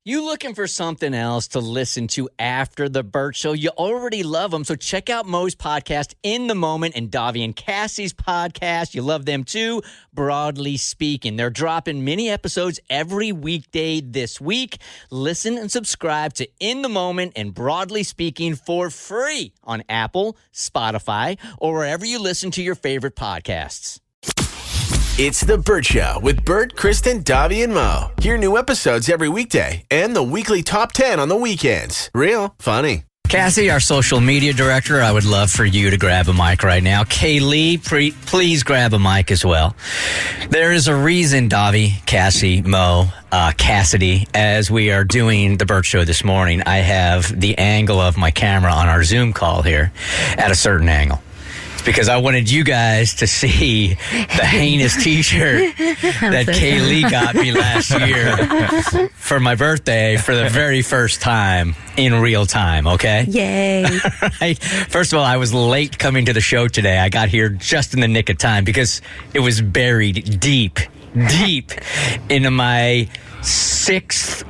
You looking for something else to listen to after the Burt Show? You already love them, so check out Mo's podcast, In the Moment, and Davi and Cassie's podcast. You love them too, Broadly Speaking. They're dropping mini episodes every weekday this week. Listen and subscribe to In the Moment and Broadly Speaking for free on Apple, Spotify, or wherever you listen to your favorite podcasts. It's The Burt Show with Burt, Kristen, Davi, and Mo. Hear new episodes every weekday and the weekly top 10 on the weekends. Real funny. Cassie, our social media director, I would love for you to grab a mic right now. Kaylee, please grab a mic as well. There is a reason, Davi, Cassie, Mo, Cassidy, as we are doing the Burt Show this morning, I have the angle of my camera on our Zoom call here at a certain angle. Because I wanted you guys to see the heinous T-shirt that Kaylee got me last year for my birthday for the very first time in real time, okay? Yay. Right. First of all, I was late coming to the show today. I got here just in the nick of time because it was buried deep into my six-team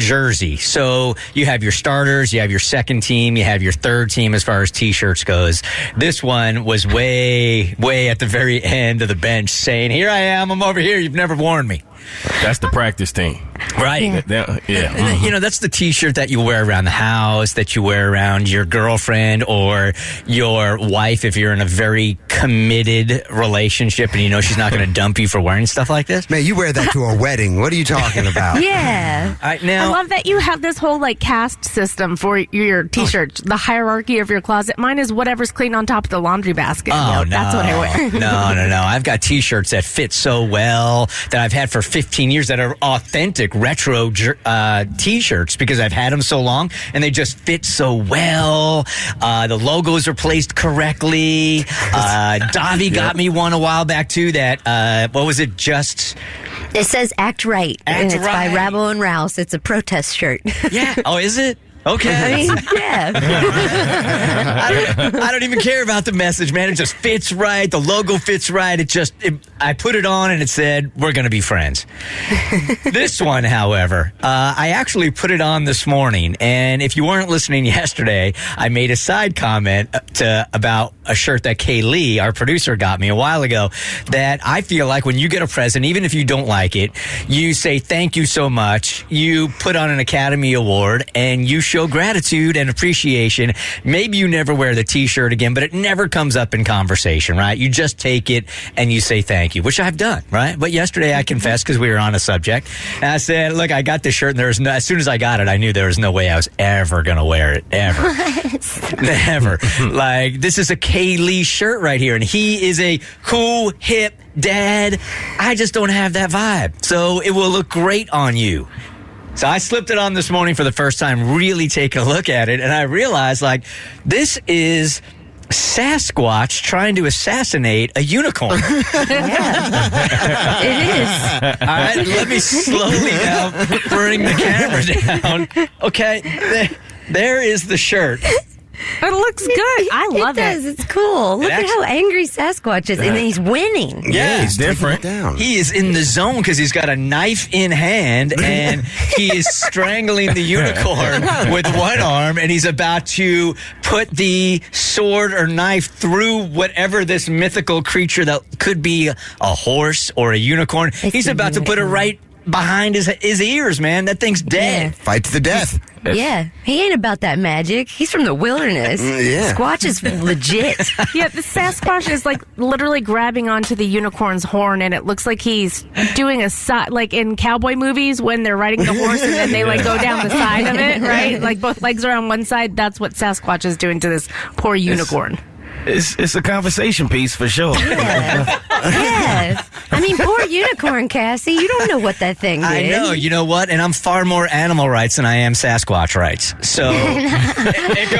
jersey. So you have your starters, you have your second team, you have your third team as far as T-shirts goes. This one was way at the very end of the bench saying, here I am, I'm over here, you've never worn me. That's the practice team. Right. Yeah. Mm-hmm. You know, that's the T-shirt that you wear around the house, that you wear around your girlfriend or your wife if you're in a very committed relationship and you know she's not going to dump you for wearing stuff like this. Man, you wear that to a wedding. What are you talking about? Yeah. Now, I love that you have this whole caste system for your T-shirts, the hierarchy of your closet. Mine is whatever's clean on top of the laundry basket. Oh, no. That's what I wear. No. I've got T-shirts that fit so well that I've had for 15 years that are authentic retro T-shirts because I've had them so long and they just fit so well. The logos are placed correctly. Davi got me one a while back too that, what was it, just... It says Act Right. Act and it's Right. by Rabble and Rouse. It's a protest shirt. Yeah. Oh, is it? Okay. I mean, yeah. I don't even care about the message, man. It just fits right. The logo fits right. I put it on and it said, we're going to be friends. This one, however, I actually put it on this morning. And if you weren't listening yesterday, I made a side comment about a shirt that Kaylee, our producer, got me a while ago that I feel like when you get a present, even if you don't like it, you say thank you so much. You put on an Academy Award and you show gratitude and appreciation. Maybe you never wear the T-shirt again, but it never comes up in conversation, right? You just take it and you say thank you, which I've done, right? But yesterday I confessed because we were on a subject. And I said, look, I got this shirt and as soon as I got it, I knew there was no way I was ever going to wear it, ever. Never. This is a Kaylee shirt right here, and he is a cool, hip dad. I just don't have that vibe. So it will look great on you. So I slipped it on this morning for the first time, really taking a look at it, and I realized, this is Sasquatch trying to assassinate a unicorn. Yeah. It is. All right, let me slowly now bring the camera down. Okay, there is the shirt. But it looks good. I love it. It does. It's cool. Look at how angry Sasquatch is, and he's winning. Yeah, It's different. Down. he is in the zone because he's got a knife in hand and he is strangling the unicorn with one arm and he's about to put the sword or knife through whatever this mythical creature that could be a horse or a unicorn. He's about to put it right behind his ears, man. That thing's dead. Fight to the death. Yeah. He ain't about that magic. He's from the wilderness. Yeah. Squatch is legit. Yeah, the Sasquatch is literally grabbing onto the unicorn's horn, and it looks like he's doing like in cowboy movies when they're riding the horse and then they go down the side of it, right? Like both legs are on one side. That's what Sasquatch is doing to this poor unicorn. It's a conversation piece for sure. Yeah. I mean, poor unicorn, Cassie. You don't know what that thing did. I know. You know what? And I'm far more animal rights than I am Sasquatch rights. So it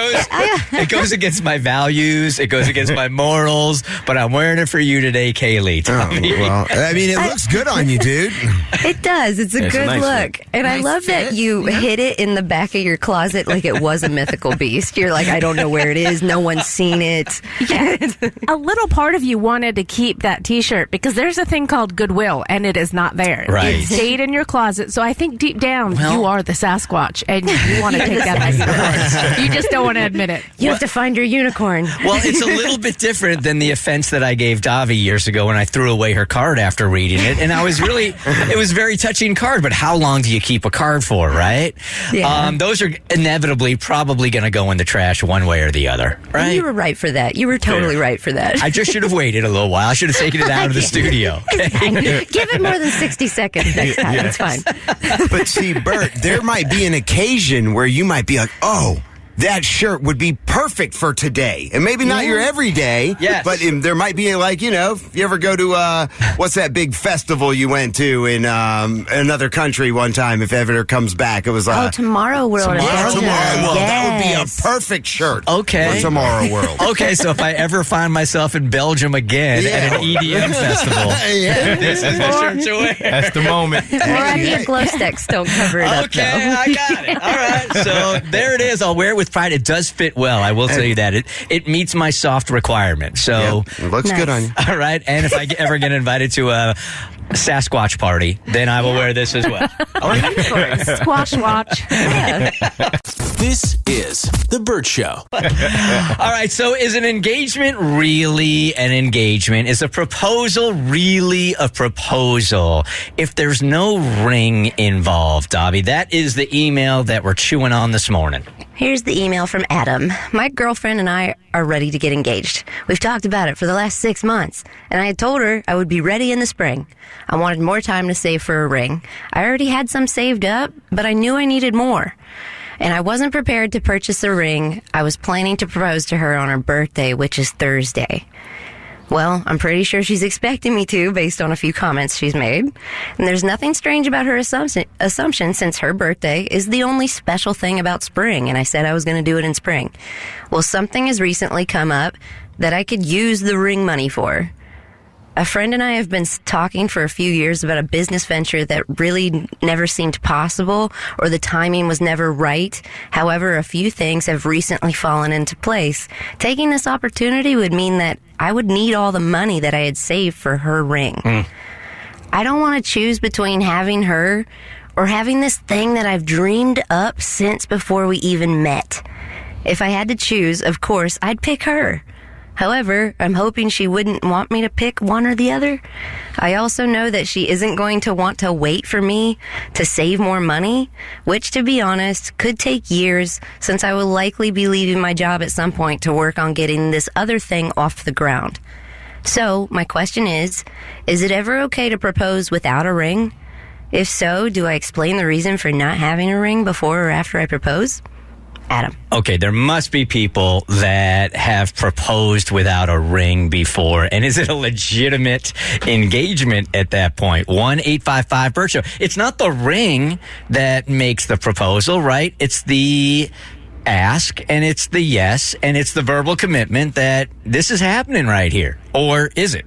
goes against my values. It goes against my morals. But I'm wearing it for you today, Kaylee. Well, I mean, it looks good on you, dude. It does. It's a It's a good nice look. fit. And I love that you hid it in the back of your closet like it was a mythical beast. You're like, I don't know where it is. No one's seen it. Yeah. A little part of you wanted to keep that T-shirt because there's a thing called Goodwill, and it is not there. Right. It stayed in your closet. So I think deep down, you are the Sasquatch, and you want to take that unicorn. You just don't want to admit it. You have to find your unicorn. Well, it's a little bit different than the offense that I gave Davi years ago when I threw away her card after reading it. And I was really, it was a very touching card, but how long do you keep a card for, right? Yeah. Those are inevitably probably going to go in the trash one way or the next, right? You were right for that. You were totally right for that. I just should have waited a little while. I should have taken it out of the studio. Okay? Give it more than 60 seconds next time. It's fine. But see, Bert, there might be an occasion where you might be like, oh, that shirt would be perfect for today. And maybe not your everyday, Yes. but there might be like, if you ever go to, what's that big festival you went to in another country one time, if ever comes back, it was Tomorrow World. Tomorrow World. That would be a Yes. perfect shirt Okay. for Tomorrow World. Okay, so if I ever find myself in Belgium again at an EDM festival, this is the shirt to wear. That's the moment. Or after your glow sticks don't cover it up, Okay, though. I got it. All right, so there it is. I'll wear it with pride. It does fit well. I will tell you that. It meets my soft requirement. So, It looks good on you. all right. And if I ever get invited to a Sasquatch party, then I will wear this as well. Squash watch. This is The Burt Show. All right, so is an engagement really an engagement? Is a proposal really a proposal if there's no ring involved, Dobby? That is the email that we're chewing on this morning. Here's the email from Adam. My girlfriend and I are ready to get engaged. We've talked about it for the last 6 months, and I had told her I would be ready in the spring. I wanted more time to save for a ring. I already had some saved up, but I knew I needed more. And I wasn't prepared to purchase a ring. I was planning to propose to her on her birthday, which is Thursday. Well, I'm pretty sure she's expecting me to, based on a few comments she's made. And there's nothing strange about her assumption since her birthday is the only special thing about spring, and I said I was going to do it in spring. Well, something has recently come up that I could use the ring money for. A friend and I have been talking for a few years about a business venture that really never seemed possible, or the timing was never right. However, a few things have recently fallen into place. Taking this opportunity would mean that I would need all the money that I had saved for her ring. I don't want to choose between having her or having this thing that I've dreamed up since before we even met. If I had to choose, of course, I'd pick her. However, I'm hoping she wouldn't want me to pick one or the other. I also know that she isn't going to want to wait for me to save more money, which, to be honest, could take years since I will likely be leaving my job at some point to work on getting this other thing off the ground. So, my question is it ever okay to propose without a ring? If so, do I explain the reason for not having a ring before or after I propose? Adam. Okay, there must be people that have proposed without a ring before. And is it a legitimate engagement at that point? 1-855-BERT Show. It's not the ring that makes the proposal, right? It's the ask, and it's the yes, and it's the verbal commitment that this is happening right here. Or is it?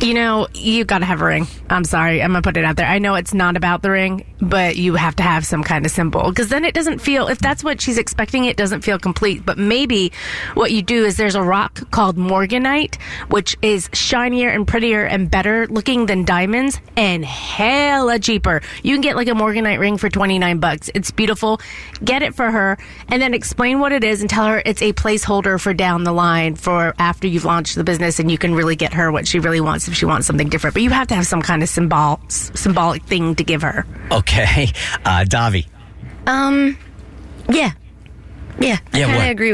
You know, you got to have a ring. I'm sorry. I'm going to put it out there. I know it's not about the ring, but you have to have some kind of symbol, because then it doesn't feel, if that's what she's expecting, it doesn't feel complete. But maybe what you do is there's a rock called morganite, which is shinier and prettier and better looking than diamonds and hella cheaper. You can get like a morganite ring for $29. It's beautiful. Get it for her and then explain what it is and tell her it's a placeholder for down the line for after you've launched the business, and you can really get her what she really wants if she wants something different. But you have to have some kind of symbolic thing to give her. Okay. Davi. Yeah. I Yeah, kind what? of agree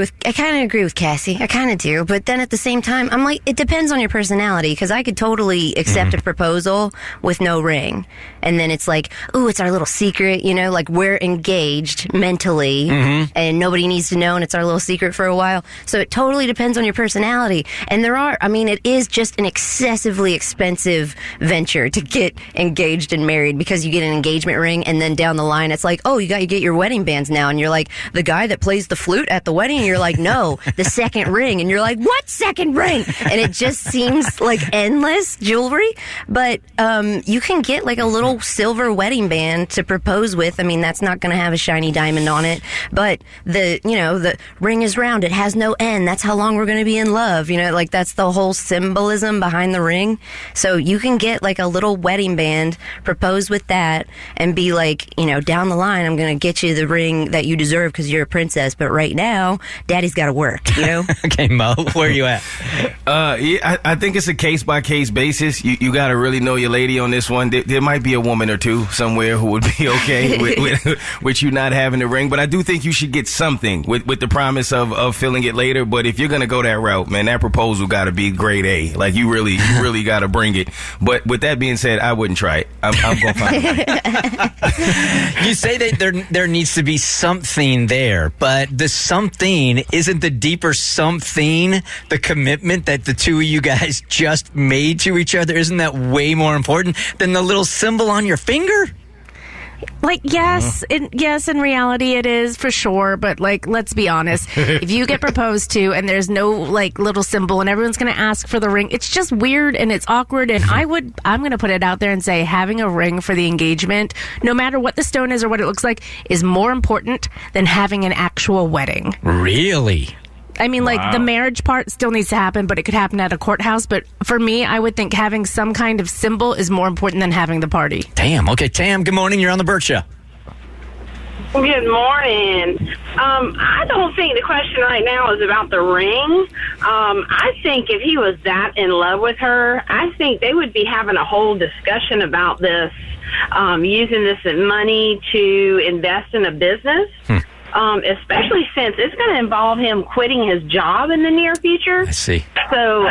with Cassie. I kind of do. But then at the same time, I'm like, it depends on your personality, because I could totally accept a proposal with no ring. And then it's like, ooh, it's our little secret, like we're engaged mentally and nobody needs to know, and it's our little secret for a while. So it totally depends on your personality. And it is just an excessively expensive venture to get engaged and married, because you get an engagement ring and then down the line it's like, oh, you get your wedding bands now, and you're like, the guy that plays the flute at the wedding? And you're like, no, the second ring. And you're like, what second ring? And it just seems like endless jewelry. But you can get like a little silver wedding band to propose with. I mean, that's not going to have a shiny diamond on it. But the ring is round. It has no end. That's how long we're going to be in love. Like that's the whole symbolism behind the ring. So you can get like a little wedding band, propose with that, and be like, down the line, I'm going to get you the ring that you deserve because you're a princess. But right now, daddy's got to work, Okay, Mo, where are you at? I think it's a case-by-case basis. You got to really know your lady on this one. There might be a woman or two somewhere who would be okay with you not having the ring. But I do think you should get something with the promise of feeling it later. But if you're going to go that route, man, that proposal got to be grade A. Like, you really got to bring it. But with that being said, I wouldn't try it. I'm going to find a way. You say that there needs to be something there, but the something isn't the deeper something, the commitment that the two of you guys just made to each other. Isn't that way more important than the little symbol on your finger? Like, yes, in reality it is for sure. But like, let's be honest. If you get proposed to and there's no like little symbol and everyone's going to ask for the ring, it's just weird and it's awkward. And I'm going to put it out there and say having a ring for the engagement, no matter what the stone is or what it looks like, is more important than having an actual wedding. Really? I mean, like, the marriage part still needs to happen, but it could happen at a courthouse. But for me, I would think having some kind of symbol is more important than having the party. Damn. Okay, Tam, good morning. You're on the Burt Show. Good morning. I don't think the question right now is about the ring. I think if he was that in love with her, I think they would be having a whole discussion about this, using this money to invest in a business. Especially since it's going to involve him quitting his job in the near future. I see. So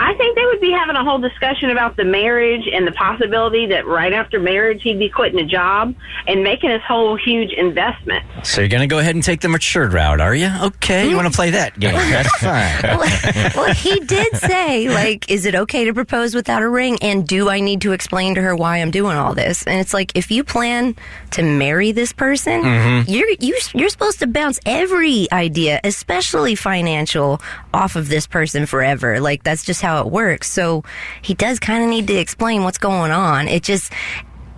I think they would be having a whole discussion about the marriage and the possibility that right after marriage he'd be quitting a job and making this whole huge investment. So you're going to go ahead and take the matured route, are you? Okay, you want to play that game. That's fine. Well, he did say, like, is it okay to propose without a ring? And do I need to explain to her why I'm doing all this? And it's like, if you plan to marry this person, you're supposed to bounce every idea, especially financial, off of this person forever. Like, that's just how it works. So he does kind of need to explain what's going on. It just...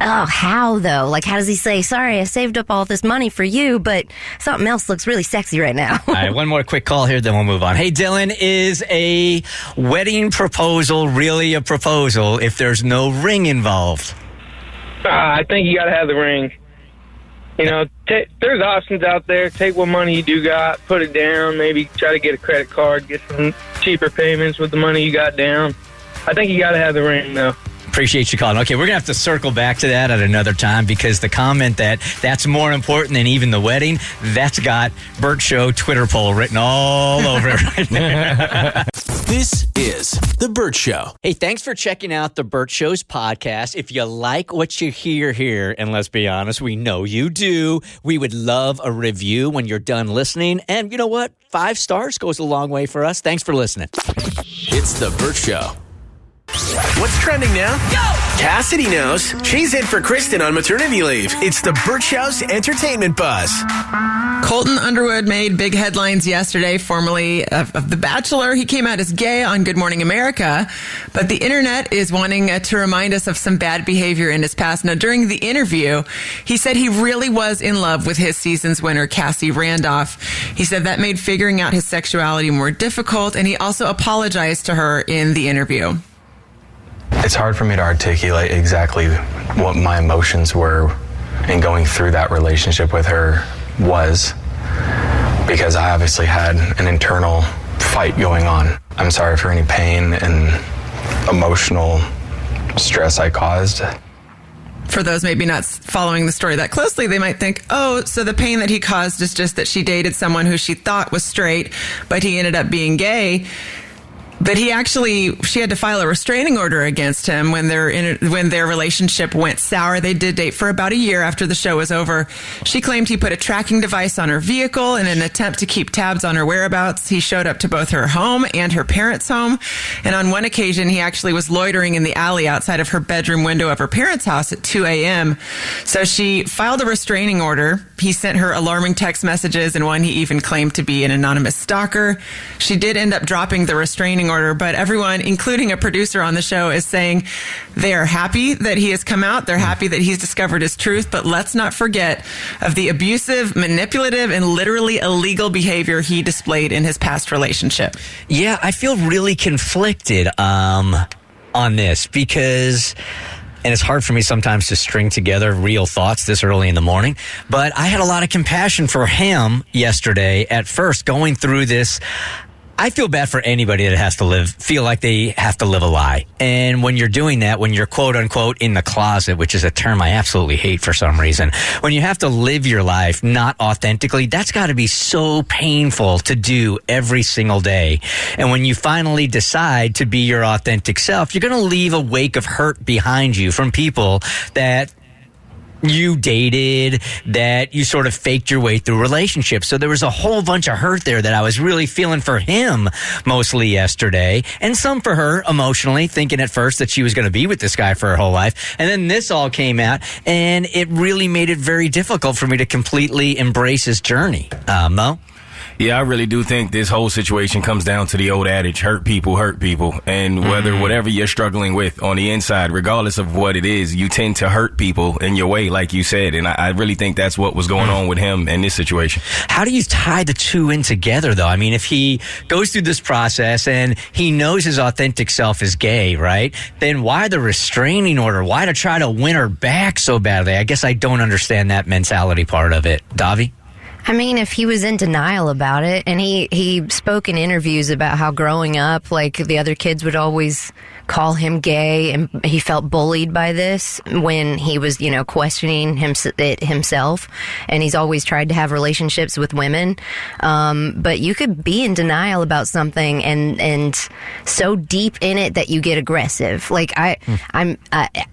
Oh, how though? Like, how does he say, sorry, I saved up all this money for you, but something else looks really sexy right now? All right, one more quick call here, then we'll move on. Hey, Dylan, is a wedding proposal really a proposal if there's no ring involved? I think you got to have the ring. There's options out there. Take what money you do got, put it down, maybe try to get a credit card, get some cheaper payments with the money you got down. I think you got to have the ring, though. Appreciate you calling. Okay, we're going to have to circle back to that at another time because the comment that's more important than even the wedding, that's got Burt Show Twitter poll written all over it right there. This is The Burt Show. Hey, thanks for checking out the Burt Show's podcast. If you like what you hear here, and let's be honest, we know you do, we would love a review when you're done listening. And you know what? 5 stars goes a long way for us. Thanks for listening. It's The Burt Show. What's trending now? Go! Cassidy knows. She's in for Kristen on maternity leave. It's the Burt Show's entertainment buzz. Colton Underwood made big headlines yesterday, formerly of The Bachelor. He came out as gay on Good Morning America, but the internet is wanting to remind us of some bad behavior in his past. Now, during the interview, he said he really was in love with his season's winner, Cassie Randolph. He said that made figuring out his sexuality more difficult, and he also apologized to her in the interview. It's hard for me to articulate exactly what my emotions were in going through that relationship with her was, because I obviously had an internal fight going on. I'm sorry for any pain and emotional stress I caused. For those maybe not following the story that closely, they might think, oh, so the pain that he caused is just that she dated someone who she thought was straight, but he ended up being gay. But she had to file a restraining order against him when their relationship went sour. They did date for about a year after the show was over. She claimed he put a tracking device on her vehicle in an attempt to keep tabs on her whereabouts. He showed up to both her home and her parents' home. And on one occasion, he actually was loitering in the alley outside of her bedroom window of her parents' house at 2 a.m. So she filed a restraining order. He sent her alarming text messages, and one he even claimed to be an anonymous stalker. She did end up dropping the restraining order, but everyone, including a producer on the show, is saying they are happy that he has come out. They're happy that he's discovered his truth, but let's not forget of the abusive, manipulative, and literally illegal behavior he displayed in his past relationship. Yeah, I feel really conflicted on this because... And it's hard for me sometimes to string together real thoughts this early in the morning. But I had a lot of compassion for him yesterday at first going through this. I feel bad for anybody that feel like they have to live a lie. And when you're doing that, when you're quote unquote in the closet, which is a term I absolutely hate for some reason, when you have to live your life not authentically, that's got to be so painful to do every single day. And when you finally decide to be your authentic self, you're going to leave a wake of hurt behind you from people that you dated, that you sort of faked your way through relationships. So there was a whole bunch of hurt there that I was really feeling for him mostly yesterday, and some for her emotionally, thinking at first that she was going to be with this guy for her whole life. And then this all came out, and it really made it very difficult for me to completely embrace his journey. Mo? Yeah, I really do think this whole situation comes down to the old adage, hurt people. And whatever you're struggling with on the inside, regardless of what it is, you tend to hurt people in your way, like you said. And I really think that's what was going on with him in this situation. How do you tie the two in together, though? I mean, if he goes through this process and he knows his authentic self is gay, right? Then why the restraining order? Why to try to win her back so badly? I guess I don't understand that mentality part of it. Davi? I mean, if he was in denial about it, and he spoke in interviews about how growing up, like, the other kids would always call him gay, and he felt bullied by this when he was, questioning it himself, and he's always tried to have relationships with women. But you could be in denial about something and so deep in it that you get aggressive. Like, I'm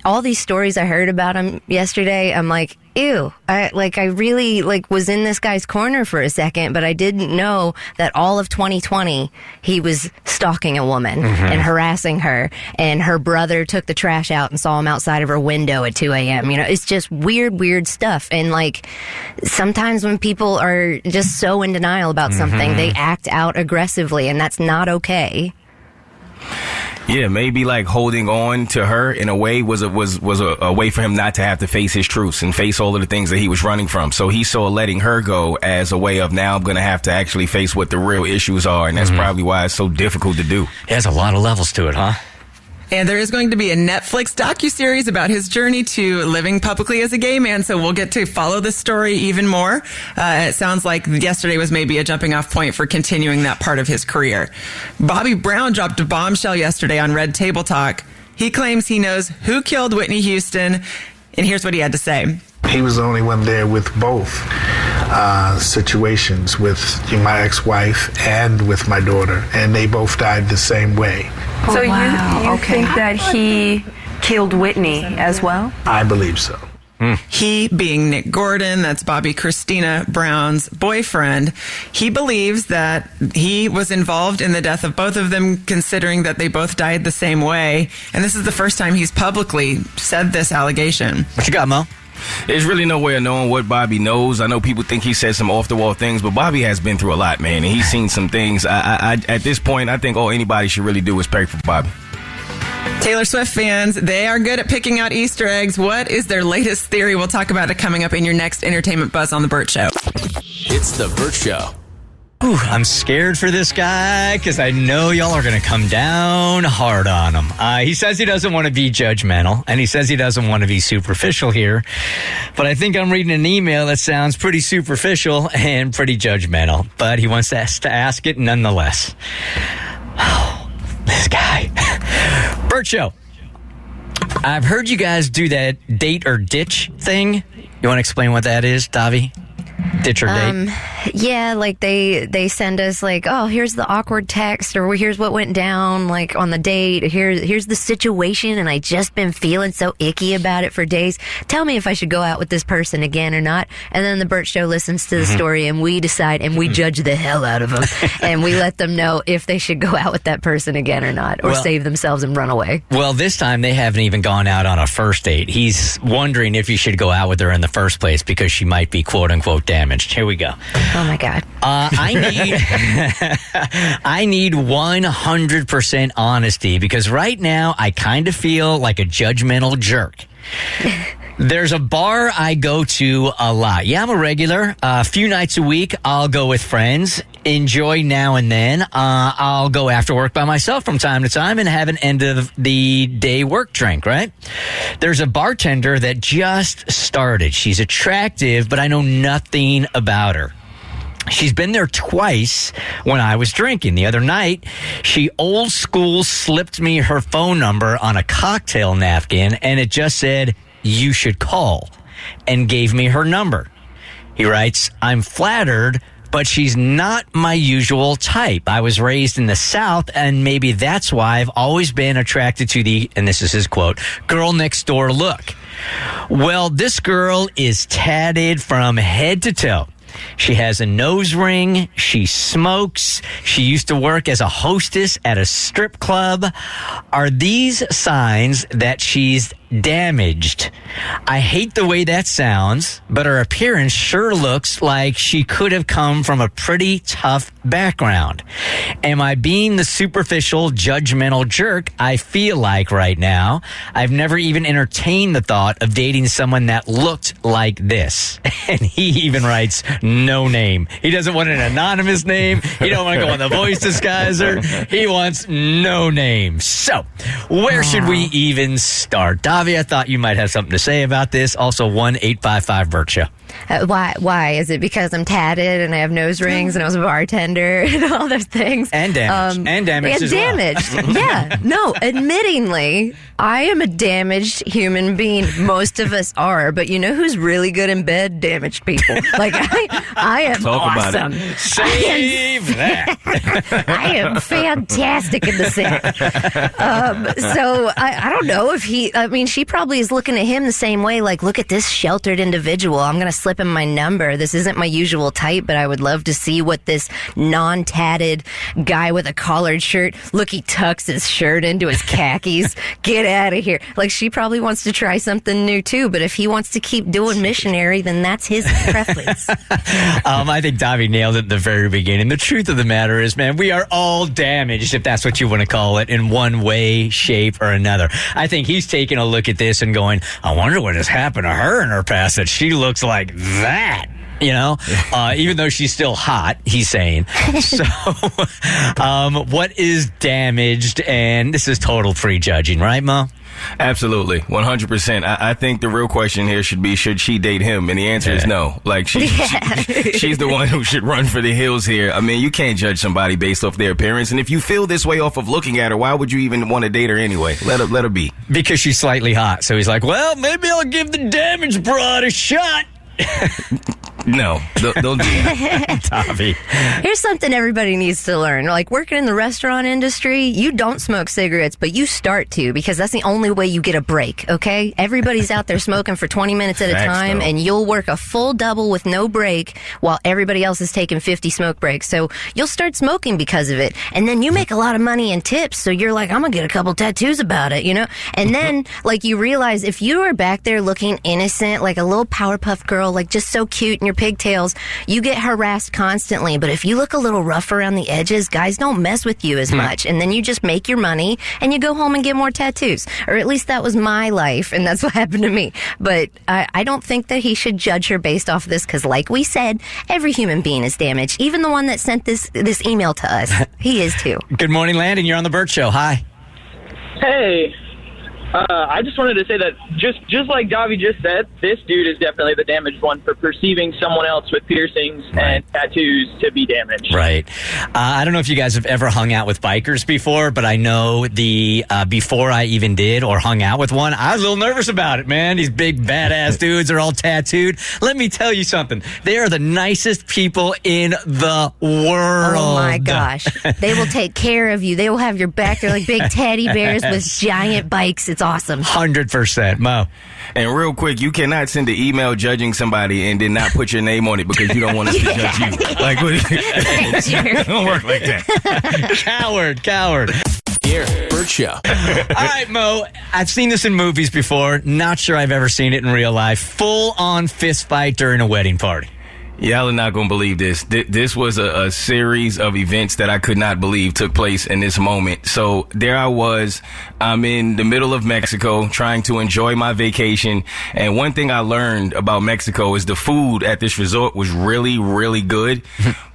all these stories I heard about him yesterday, I'm like, ew. I really was in this guy's corner for a second, but I didn't know that all of 2020 he was stalking a woman and harassing her, and her brother took the trash out and saw him outside of her window at 2 a.m. It's just weird stuff. And sometimes when people are just so in denial about something, they act out aggressively, and that's not okay. Yeah, maybe holding on to her in a way was a way for him not to have to face his truths and face all of the things that he was running from. So he saw letting her go as a way of, now I'm going to have to actually face what the real issues are. And that's probably why it's so difficult to do. It has a lot of levels to it, huh? And there is going to be a Netflix docuseries about his journey to living publicly as a gay man, so we'll get to follow this story even more. It sounds like yesterday was maybe a jumping off point for continuing that part of his career. Bobby Brown dropped a bombshell yesterday on Red Table Talk. He claims he knows who killed Whitney Houston, and here's what he had to say. He was the only one there with both situations, with my ex-wife and with my daughter, and they both died the same way. So you think that he killed Whitney as well? I believe so. He, being Nick Gordon, that's Bobby Christina Brown's boyfriend, he believes that he was involved in the death of both of them, considering that they both died the same way. And this is the first time he's publicly said this allegation. What you got, Mo? There's really no way of knowing what Bobby knows. I know people think he said some off-the-wall things, but Bobby has been through a lot, man, and he's seen some things. I at this point, I think all anybody should really do is pray for Bobby. Taylor Swift fans, they are good at picking out Easter eggs. What is their latest theory? We'll talk about it coming up in your next Entertainment Buzz on The Burt Show. It's The Burt Show. Ooh, I'm scared for this guy because I know y'all are going to come down hard on him. He says he doesn't want to be judgmental, and he says he doesn't want to be superficial here. But I think I'm reading an email that sounds pretty superficial and pretty judgmental. But he wants us to ask it nonetheless. Oh, this guy. Burt Show. I've heard you guys do that date or ditch thing. You want to explain what that is, Davi? ditch her date? Yeah, like they send us like, oh, here's the awkward text, or here's what went down like on the date. Here's the situation, and I just been feeling so icky about it for days. Tell me if I should go out with this person again or not. And then the Burt Show listens to the story, and we decide, and we judge the hell out of them, and we let them know if they should go out with that person again or not, or save themselves and run away. Well, this time they haven't even gone out on a first date. He's wondering if you should go out with her in the first place because she might be quote unquote damaged. Here we go. Oh my God. I need 100% honesty because right now I kind of feel like a judgmental jerk. There's a bar I go to a lot. Yeah, I'm a regular. A few nights a week, I'll go with friends. Enjoy now and then. I'll go after work by myself from time to time and have an end of the day work drink, right? There's a bartender that just started. She's attractive, but I know nothing about her. She's been there twice when I was drinking. The other night, she old school slipped me her phone number on a cocktail napkin, and it just said, "You should call," and gave me her number. He writes, "I'm flattered, but she's not my usual type. I was raised in the South, and maybe that's why I've always been attracted to the," and this is his quote, "girl next door look." Well, this girl is tatted from head to toe. She has a nose ring. She smokes. She used to work as a hostess at a strip club. Are these signs that she's damaged? I hate the way that sounds, but her appearance sure looks like she could have come from a pretty tough background. Am I being the superficial, judgmental jerk I feel like right now? I've never even entertained the thought of dating someone that looked like this. And he even writes, no name. He doesn't want an anonymous name. He don't want to go on the voice disguiser. He wants no name. So, where should we even start? Davi, I thought you might have something to say about this. Also, 1-855-BURT Show. Why? Is it because I'm tatted and I have nose rings and I was a bartender and all those things? And damaged. And damaged as damaged. well. Yeah. No, admittingly, I am a damaged human being. Most of us are. But you know who's really good in bed? Damaged people. Like, I am Talk awesome. about it. Save that. I am fantastic in the sack. So I don't know if she probably is looking at him the same way. Like, look at this sheltered individual. I'm going to slip him my number. This isn't my usual type, but I would love to see what this non-tatted guy with a collared shirt, look, he tucks his shirt into his khakis. Get out of here. Like, she probably wants to try something new too, but if he wants to keep doing missionary, then that's his preference. I think Davi nailed it at the very beginning. The truth of the matter is, man, we are all damaged, if that's what you want to call it, in one way, shape, or another. I think he's taking a look at this and going, I wonder what has happened to her in her past that she looks like that. You know, even though she's still hot, he's saying. So, what is damaged? And this is total prejudging, right, Mo? Absolutely, 100%. I think the real question here should be, should she date him? And the answer is no. Like, she's the one who should run for the hills here. I mean, you can't judge somebody based off their appearance. And if you feel this way off of looking at her, why would you even want to date her anyway? Let her be. Because she's slightly hot. So he's like, well, maybe I'll give the damaged broad a shot. No, don't do that. Davi. Here's something everybody needs to learn. Like, working in the restaurant industry, you don't smoke cigarettes, but you start to, because that's the only way you get a break, okay? Everybody's out there smoking for 20 minutes at a time, and you'll work a full double with no break while everybody else is taking 50 smoke breaks. So you'll start smoking because of it. And then you make a lot of money in tips, so you're like, I'm going to get a couple tattoos about it, you know? And then, like, you realize if you are back there looking innocent, like a little Powerpuff Girl, like just so cute in your pigtails, you get harassed constantly. But if you look a little rough around the edges, guys don't mess with you as much. And then you just make your money and you go home and get more tattoos. Or at least that was my life, and that's what happened to me. But I don't think that he should judge her based off of this, because like we said, every human being is damaged. Even the one that sent this email to us. He is too. Good morning, Landon. You're on the Burt Show. Hi. Hey, I just wanted to say that just like Davi just said, this dude is definitely the damaged one for perceiving someone else with piercings and tattoos to be damaged. Right. I don't know if you guys have ever hung out with bikers before, but I know before I even did or hung out with one, I was a little nervous about it, man. These big badass dudes are all tattooed. Let me tell you something. They are the nicest people in the world. Oh my gosh. They will take care of you. They will have your back. They're like big teddy bears with giant bikes. It's awesome. 100%, Mo. And real quick, you cannot send an email judging somebody and then not put your name on it because you don't want us to judge you. Like, it don't work like that. Coward. Here, Bert Show. All right, Mo. I've seen this in movies before. Not sure I've ever seen it in real life. Full-on fist fight during a wedding party. Y'all are not going to believe this. This was a series of events that I could not believe took place in this moment. So there I was. I'm in the middle of Mexico trying to enjoy my vacation. And one thing I learned about Mexico is the food at this resort was really, really good,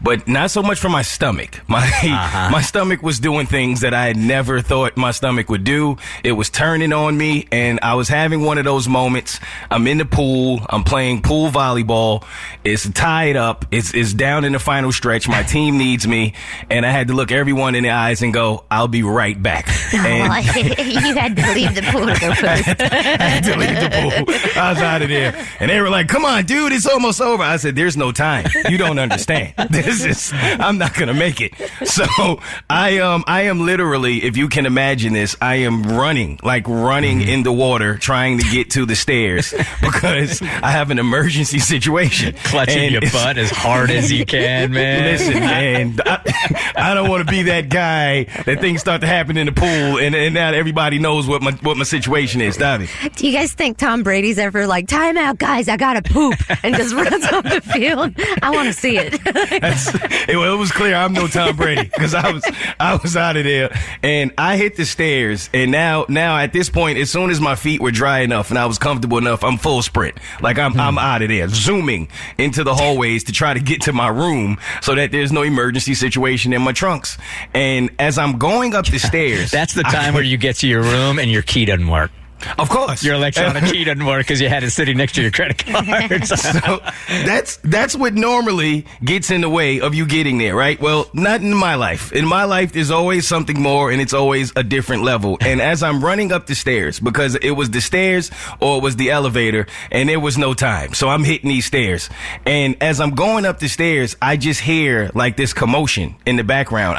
but not so much for my stomach. My stomach was doing things that I had never thought my stomach would do. It was turning on me, and I was having one of those moments. I'm in the pool. I'm playing pool volleyball. It's tied up. It's down in the final stretch. My team needs me, and I had to look everyone in the eyes and go, I'll be right back. And you had to leave the pool to go first. I had to leave the pool. I was out of there. And they were like, come on, dude, it's almost over. I said, there's no time. You don't understand. I'm not going to make it. So I am literally, if you can imagine this, I am running in the water, trying to get to the stairs because I have an emergency situation. Clutching your butt as hard as you can, man. Listen, man, I don't want to be that guy that things start to happen in the pool and now everybody knows what my situation is. Davi. Do you guys think Tom Brady's ever like, time out, guys, I gotta poop, and just runs off the field? I want to see it. It was clear I'm no Tom Brady because I was out of there and I hit the stairs, and now at this point, as soon as my feet were dry enough and I was comfortable enough, I'm full sprint. Like I'm out of there, zooming into the hallways to try to get to my room so that there's no emergency situation in my trunks. And as I'm going up the stairs, that's the time where you get to your room and your key doesn't work. Of course. Your electronic key doesn't work because you had it sitting next to your credit card. So that's what normally gets in the way of you getting there, right? Well, not in my life. In my life, there's always something more, and it's always a different level. And as I'm running up the stairs, because it was the stairs or it was the elevator, and there was no time. So I'm hitting these stairs. And as I'm going up the stairs, I just hear like this commotion in the background.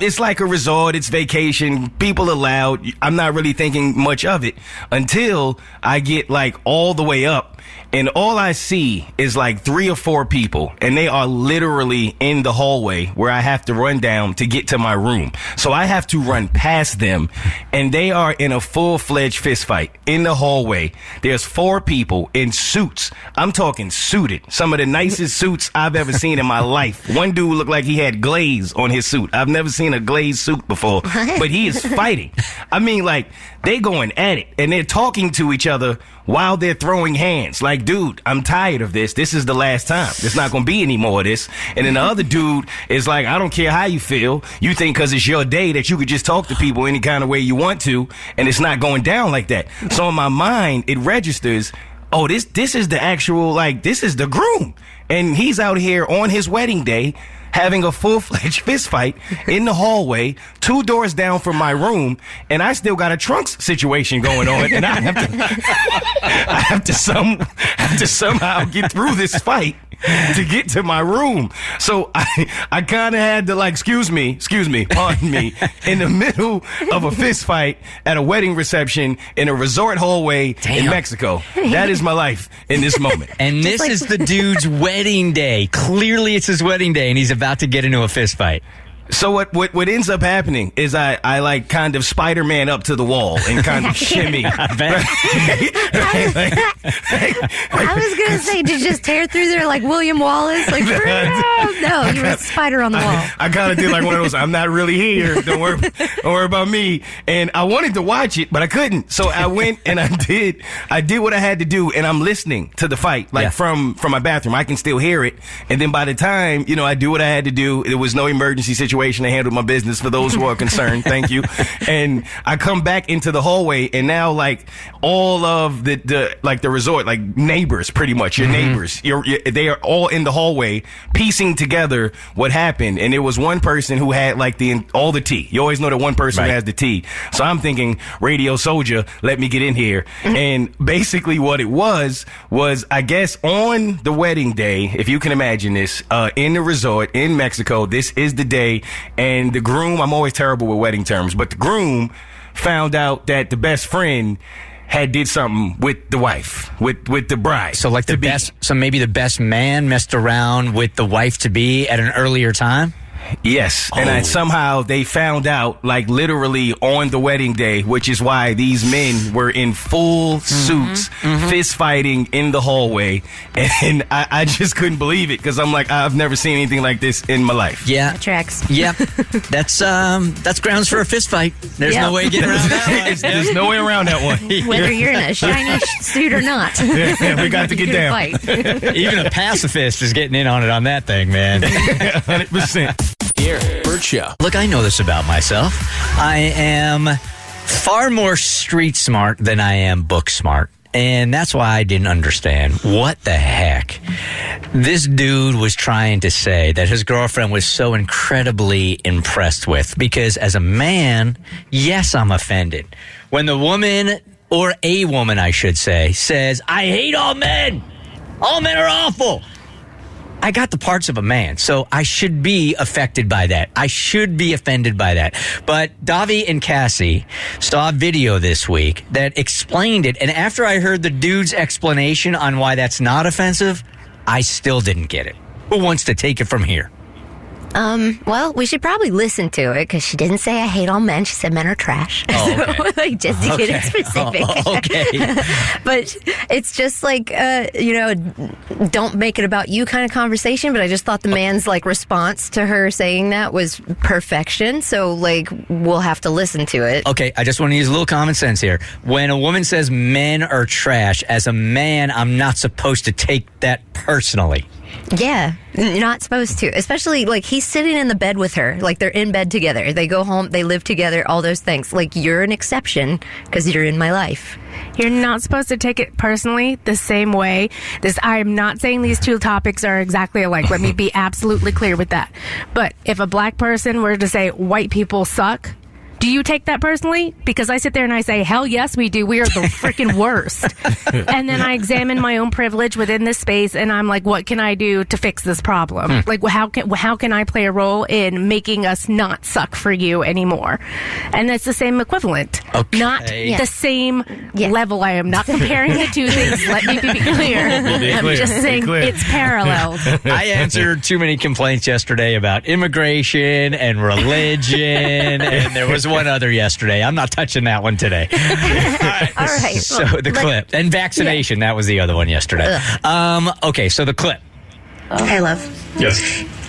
It's like a resort. It's vacation. People are loud. I'm not really thinking much of it until I get like all the way up, and all I see is like 3 or 4 people, and they are literally in the hallway where I have to run down to get to my room. So I have to run past them, and they are in a full-fledged fist fight in the hallway. There's 4 people in suits. I'm talking suited. Some of the nicest suits I've ever seen in my life. One dude looked like he had glaze on his suit. I've never seen a glazed suit before, but he is fighting. I mean, like, they going at it, and they're talking to each other while they're throwing hands. Like, dude, I'm tired of this. This is the last time. There's not going to be any more of this. And then the other dude is like, I don't care how you feel. You think because it's your day that you could just talk to people any kind of way you want to, and it's not going down like that. So in my mind, it registers, oh, this is the actual, like, this is the groom. And he's out here on his wedding day having a full-fledged fist fight in the hallway, 2 doors down from my room, and I still got a trunks situation going on, and I have to somehow get through this fight to get to my room. So I kind of had to, like, excuse me, pardon me, in the middle of a fist fight at a wedding reception in a resort hallway in Mexico. That is my life in this moment. And this is the dude's wedding day. Clearly it's his wedding day, and he's about to get into a fist fight. So what ends up happening is I like kind of Spider-Man up to the wall and kind of shimmy. I was going to say, did you just tear through there like William Wallace? Like, no, you were a spider on the wall. I kind of did like one of those, I'm not really here. Don't worry about me. And I wanted to watch it, but I couldn't. So I went and I did what I had to do, and I'm listening to the fight, like from my bathroom. I can still hear it. And then by the time, I do what I had to do, there was no emergency situation. situation. I handled my business for those who are concerned. Thank you. And I come back into the hallway, and now like all of the resort, like neighbors, pretty much your neighbors, they are all in the hallway piecing together what happened. And there was one person who had like all the tea. You always know that one person who has the tea. So I'm thinking, Radio Soldier, let me get in here. And basically what it was I guess on the wedding day, if you can imagine this, in the resort in Mexico, this is the day, and the groom, I'm always terrible with wedding terms, but the groom found out that the best friend had did something with the wife, with the bride. So like maybe the best man messed around with the wife to be at an earlier time? Yes, and somehow they found out, like literally on the wedding day, which is why these men were in full suits, fist fighting in the hallway, and I just couldn't believe it because I'm like, I've never seen anything like this in my life. Yeah, that tracks. Yep, that's grounds for a fist fight. There's no way getting around that one. There's no way around that one. Whether you're in a shiny suit or not, we got to get down. Fight. Even a pacifist is getting in on it on that thing, man. 100%. Here, Bert Show. Look, I know this about myself. I am far more street smart than I am book smart. And that's why I didn't understand what the heck this dude was trying to say that his girlfriend was so incredibly impressed with. Because as a man, yes, I'm offended. When the woman, or a woman, I should say, says, I hate all men. All men are awful. I got the parts of a man, so I should be affected by that. I should be offended by that. But Davi and Cassie saw a video this week that explained it, and after I heard the dude's explanation on why that's not offensive, I still didn't get it. Who wants to take it from here? Well, we should probably listen to it because she didn't say I hate all men. She said men are trash. Oh, okay. So, like, just to get it specific. Okay. But it's just like, don't make it about you kind of conversation. But I just thought the man's like response to her saying that was perfection. So like, we'll have to listen to it. Okay, I just want to use a little common sense here. When a woman says men are trash, as a man, I'm not supposed to take that personally. Yeah, you're not supposed to. Especially, like, he's sitting in the bed with her. Like, they're in bed together. They go home, they live together, all those things. Like, you're an exception because you're in my life. You're not supposed to take it personally the same way. I am not saying these two topics are exactly alike. Let me be absolutely clear with that. But if a black person were to say white people suck, do you take that personally? Because I sit there and I say, hell yes, we do. We are the freaking worst. And then I examine my own privilege within this space, and I'm like, what can I do to fix this problem? Like, how can I play a role in making us not suck for you anymore? And that's the same equivalent. Okay. Not the same level. I am not comparing the two things. Let me be clear. I'm just saying it's parallels. I answered too many complaints yesterday about immigration and religion, and there was one other yesterday. I'm not touching that one today. All right. So the clip. And vaccination, that was the other one yesterday. Okay, so the clip. Hey, love. Yes.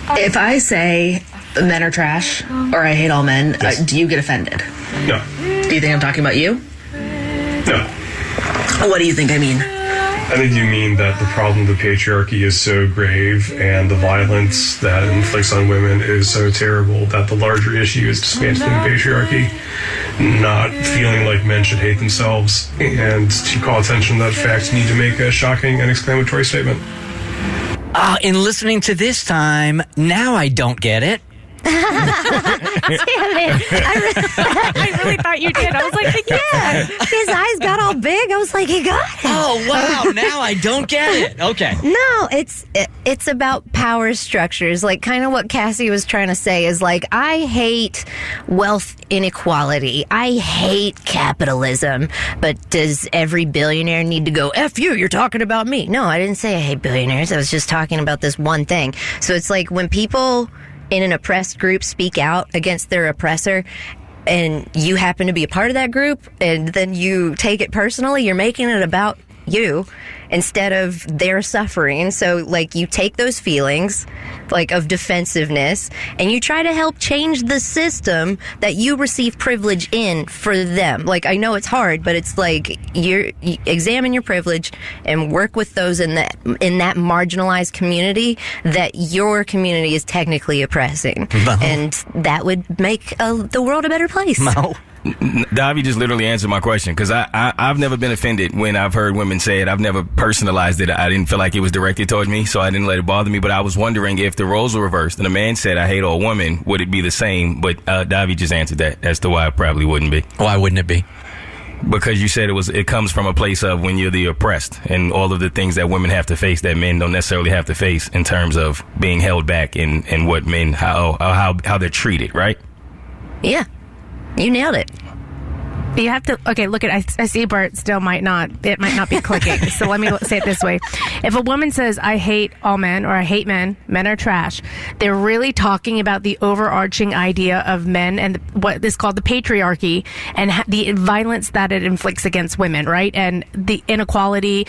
If I say men are trash or I hate all men, do you get offended? No. Do you think I'm talking about you? No. What do you think I mean? I think you mean that the problem of the patriarchy is so grave and the violence that it inflicts on women is so terrible that the larger issue is dismantling the patriarchy, not feeling like men should hate themselves. And to call attention to that fact, you need to make a shocking and exclamatory statement. In listening to this time, now I don't get it. Damn it. I really thought you did. I was like, yeah. His eyes got all big. I was like, he got it. Oh, wow. Now I don't get it. Okay. No, it's about power structures. Like, kind of what Cassie was trying to say is, like, I hate wealth inequality. I hate capitalism. But does every billionaire need to go, F you, you're talking about me? No, I didn't say I hate billionaires. I was just talking about this one thing. So it's like when people in an oppressed group speak out against their oppressor, and you happen to be a part of that group, and then you take it personally, you're making it about you instead of their suffering. So, like, you take those feelings, like, of defensiveness, and you try to help change the system that you receive privilege in for them. Like, I know it's hard, but it's like you examine your privilege and work with those in that marginalized community that your community is technically oppressing. Mo. And that would make the world a better place. Mo. Davi just literally answered my question, because I've never been offended when I've heard women say it. I've never personalized it. I didn't feel like it was directed toward me, so I didn't let it bother me. But I was wondering if the roles were reversed and a man said, I hate all women, would it be the same? But Davi just answered that as to why it probably wouldn't be. Why wouldn't it be? Because you said it comes from a place of when you're the oppressed and all of the things that women have to face that men don't necessarily have to face in terms of being held back and what men, how they're treated, right? Yeah. You nailed it. You have to, okay, look at, I see Bert still might not be clicking. So let me say it this way. If a woman says, I hate all men, or I hate men are trash, they're really talking about the overarching idea of men and what is called the patriarchy and the violence that it inflicts against women, right? And the inequality,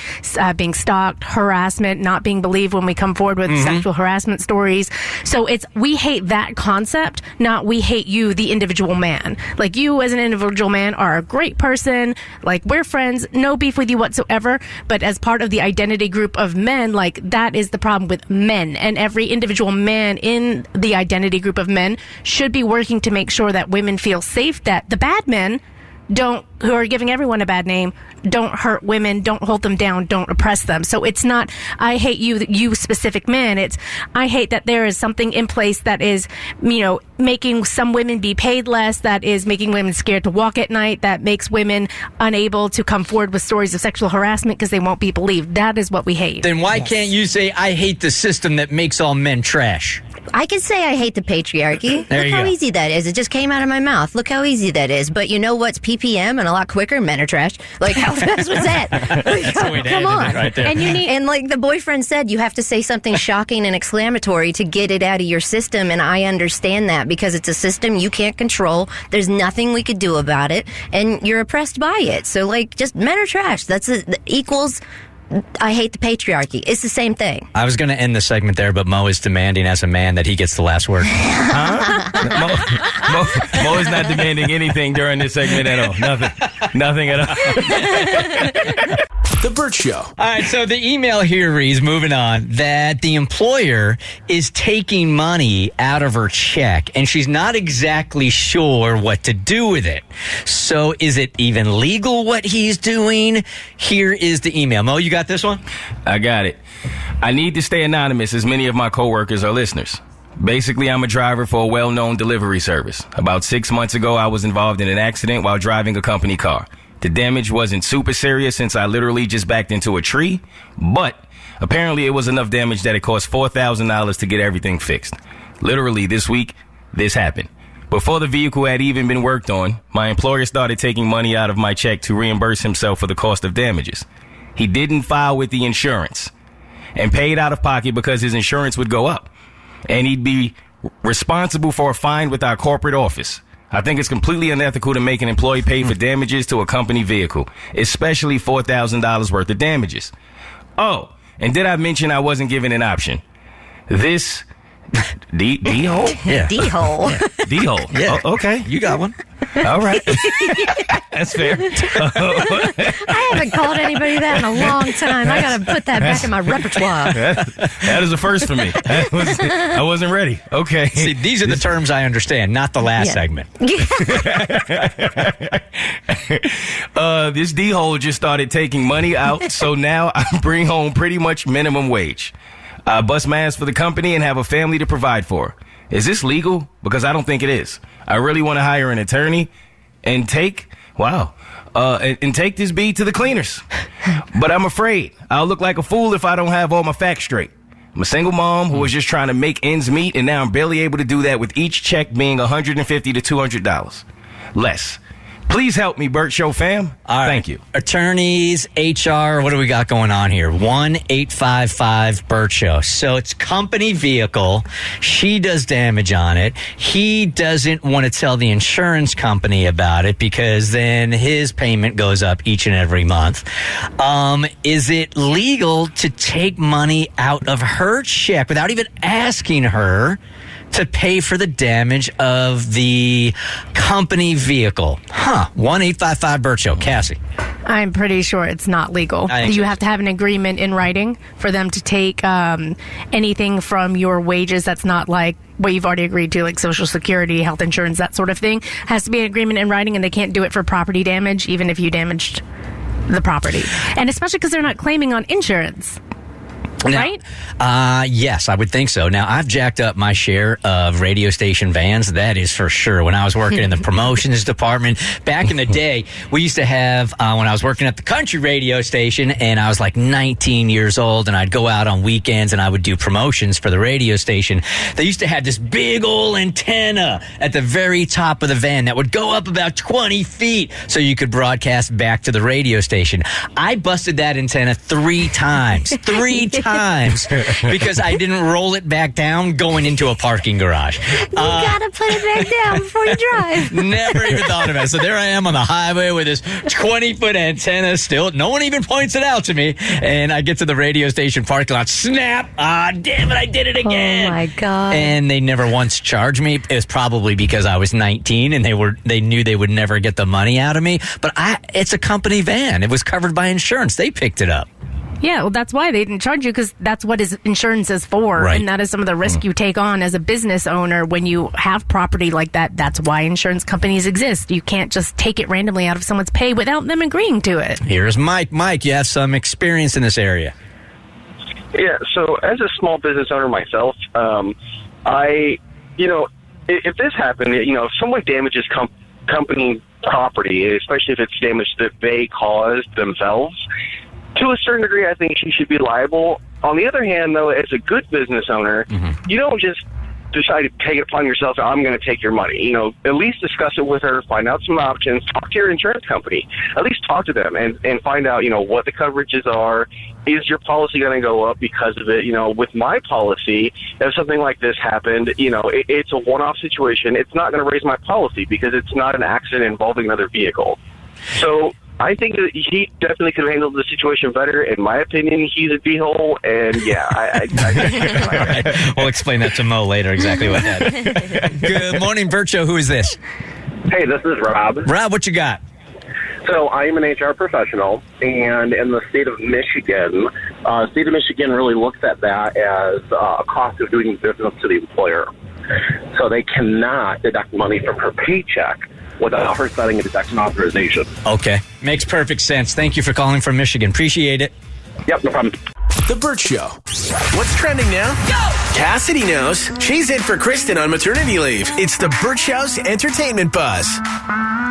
being stalked, harassment, not being believed when we come forward with sexual harassment stories. So we hate that concept, not we hate you, the individual man. Like, you as an individual man are a great person, like, we're friends, no beef with you whatsoever, but as part of the identity group of men, like, that is the problem with men, and every individual man in the identity group of men should be working to make sure that women feel safe, that the bad men who are giving everyone a bad name, don't hurt women, don't hold them down, don't oppress them. So it's not, I hate you specific man. It's, I hate that there is something in place that is, making some women be paid less, that is making women scared to walk at night, that makes women unable to come forward with stories of sexual harassment because they won't be believed. That is what we hate. Then why can't you say, I hate the system that makes all men trash? I can say I hate the patriarchy. There Look you how go. easy that is. It just came out of my mouth. Look how easy that is. But you know what's PPM and a lot quicker? Men are trash. Like, how fast was that? Come on. Right there. And like the boyfriend said, you have to say something shocking and exclamatory to get it out of your system. And I understand that because it's a system you can't control. There's nothing we could do about it. And you're oppressed by it. So, like, just men are trash. That's equals I hate the patriarchy. It's the same thing. I was going to end the segment there, but Mo is demanding as a man that he gets the last word. Mo is not demanding anything during this segment at all. Nothing at all. The Burt Show. All right, so the email here reads, moving on, that the employer is taking money out of her check, and she's not exactly sure what to do with it. So is it even legal what he's doing? Here is the email. Mo, you got this one? I got it. I need to stay anonymous as many of my coworkers are listeners. Basically, I'm a driver for a well-known delivery service. About 6 months ago, I was involved in an accident while driving a company car. The damage wasn't super serious since I literally just backed into a tree, but apparently it was enough damage that it cost $4,000 to get everything fixed. Literally this week, this happened. Before the vehicle had even been worked on, my employer started taking money out of my check to reimburse himself for the cost of damages. He didn't file with the insurance and paid out of pocket because his insurance would go up, and he'd be responsible for a fine with our corporate office. I think it's completely unethical to make an employee pay for damages to a company vehicle, especially $4,000 worth of damages. Oh, and did I mention I wasn't given an option? This D-hole? Yeah. D-hole. Yeah. D-hole. Yeah. Oh, okay. You got one. All right. That's fair. I haven't called anybody that in a long time. I got to put that back in my repertoire. That is a first for me. I wasn't ready. Okay. See, these are the terms I understand, not the last segment. This D-hole just started taking money out, so now I bring home pretty much minimum wage. I bust my ass for the company and have a family to provide for. Is this legal? Because I don't think it is. I really want to hire an attorney and take this B to the cleaners. But I'm afraid I'll look like a fool if I don't have all my facts straight. I'm a single mom who was just trying to make ends meet, and now I'm barely able to do that with each check being $150 to $200 less. Please help me, Burt Show fam. All right. Thank you. Attorneys, HR, what do we got going on here? 1-855-Burt Show. So it's company vehicle. She does damage on it. He doesn't want to tell the insurance company about it because then his payment goes up each and every month. Is it legal to take money out of her check without even asking her to pay for the damage of the company vehicle? 1-855-Burt Show. Cassie. I'm pretty sure it's not legal. You have to have an agreement in writing for them to take anything from your wages that's not like what you've already agreed to, like Social Security, health insurance, that sort of thing. Has to be an agreement in writing, and they can't do it for property damage, even if you damaged the property. And especially because they're not claiming on insurance. Now, right? Yes, I would think so. Now, I've jacked up my share of radio station vans. That is for sure. When I was working in the promotions department, back in the day, we used to have, when I was working at the country radio station, and I was like 19 years old, and I'd go out on weekends and I would do promotions for the radio station. They used to have this big old antenna at the very top of the van that would go up about 20 feet so you could broadcast back to the radio station. I busted that antenna 3 times. 3 times. Because I didn't roll it back down going into a parking garage. You gotta put it back down before you drive. Never even thought about it. So there I am on the highway with this 20-foot antenna still. No one even points it out to me. And I get to the radio station parking lot. Snap! Damn it, I did it again. Oh, my God. And they never once charged me. It was probably because I was 19 and they knew they would never get the money out of me. But it's a company van. It was covered by insurance. They picked it up. Yeah, well, that's why they didn't charge you, because that's what his insurance is for. Right. And that is some of the risk you take on as a business owner when you have property like that. That's why insurance companies exist. You can't just take it randomly out of someone's pay without them agreeing to it. Here's Mike. Mike, you have some experience in this area. Yeah, so as a small business owner myself, if this happened, if someone damages company property, especially if it's damage that they caused themselves, to a certain degree, I think she should be liable. On the other hand, though, as a good business owner, you don't just decide to take it upon yourself, I'm going to take your money. At least discuss it with her, find out some options, talk to your insurance company. At least talk to them and find out, what the coverages are. Is your policy going to go up because of it? With my policy, if something like this happened, it's a one-off situation. It's not going to raise my policy because it's not an accident involving another vehicle. So I think that he definitely could have handled the situation better. In my opinion, he's a d-hole, and yeah, I Right. We'll explain that to Mo later, exactly what that. Good morning, Burt Show. Who is this? Hey, this is Rob. Rob, what you got? So I am an HR professional, and in the state of Michigan, really looks at that as a cost of doing business to the employer. So they cannot deduct money from her paycheck without her setting a deduction authorization. Okay. Makes perfect sense. Thank you for calling from Michigan. Appreciate it. Yep, no problem. The Burt Show. What's trending now? Go! Cassidy knows. She's in for Kristen on maternity leave. It's the Burt Show's entertainment buzz.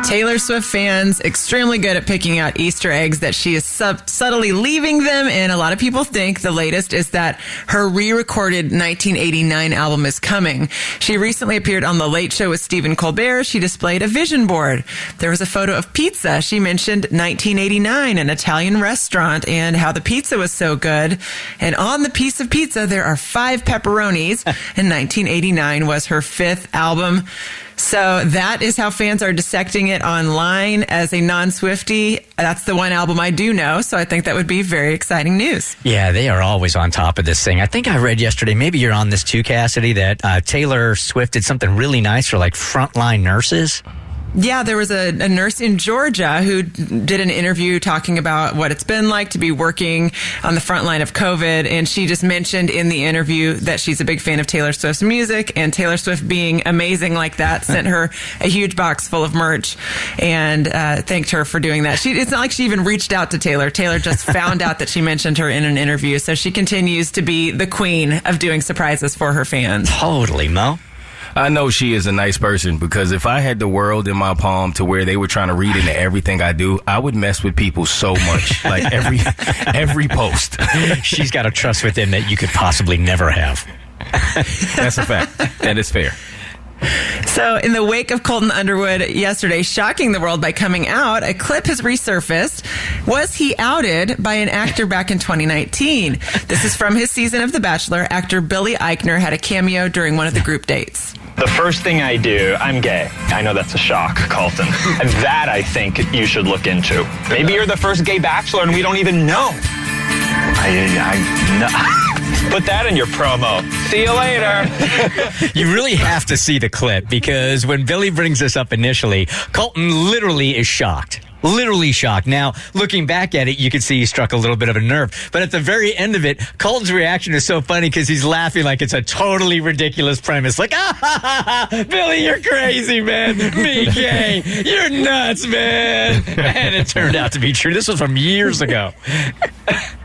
Taylor Swift fans extremely good at picking out Easter eggs that she is subtly leaving them, and a lot of people think the latest is that her re-recorded 1989 album is coming. She recently appeared on The Late Show with Stephen Colbert. She displayed a vision board. There was a photo of pizza. She mentioned 1989, an Italian restaurant, and how the pizza was so good. And on the piece of pizza, there are 5 pepperonis, and 1989 was her 5th album. So that is how fans are dissecting it online. As a non-Swiftie, that's the one album I do know, so I think that would be very exciting news. Yeah, they are always on top of this thing. I think I read yesterday, maybe you're on this too, Cassidy, that Taylor Swift did something really nice for like frontline nurses. Yeah, there was a nurse in Georgia who did an interview talking about what it's been like to be working on the front line of COVID. And she just mentioned in the interview that she's a big fan of Taylor Swift's music, and Taylor Swift being amazing like that sent her a huge box full of merch and thanked her for doing that. It's not like she even reached out to Taylor. Taylor just found out that she mentioned her in an interview. So she continues to be the queen of doing surprises for her fans. Totally, Mo. I know she is a nice person, because if I had the world in my palm to where they were trying to read into everything I do, I would mess with people so much. Like every post. She's got a trust within that you could possibly never have. That's a fact. That is fair. So, in the wake of Colton Underwood yesterday shocking the world by coming out, a clip has resurfaced. Was he outed by an actor back in 2019? This is from his season of The Bachelor. Actor Billy Eichner had a cameo during one of the group dates. The first thing I do, I'm gay. I know that's a shock, Colton. And that I think you should look into. Maybe you're the first gay bachelor and we don't even know. Put that in your promo. See you later. You really have to see the clip because when Billy brings this up initially, Colton literally is shocked. Literally shocked. Now, looking back at it, you can see he struck a little bit of a nerve. But at the very end of it, Colton's reaction is so funny because he's laughing like it's a totally ridiculous premise. Like, Billy, you're crazy, man. Me gay. You're nuts, man. And it turned out to be true. This was from years ago.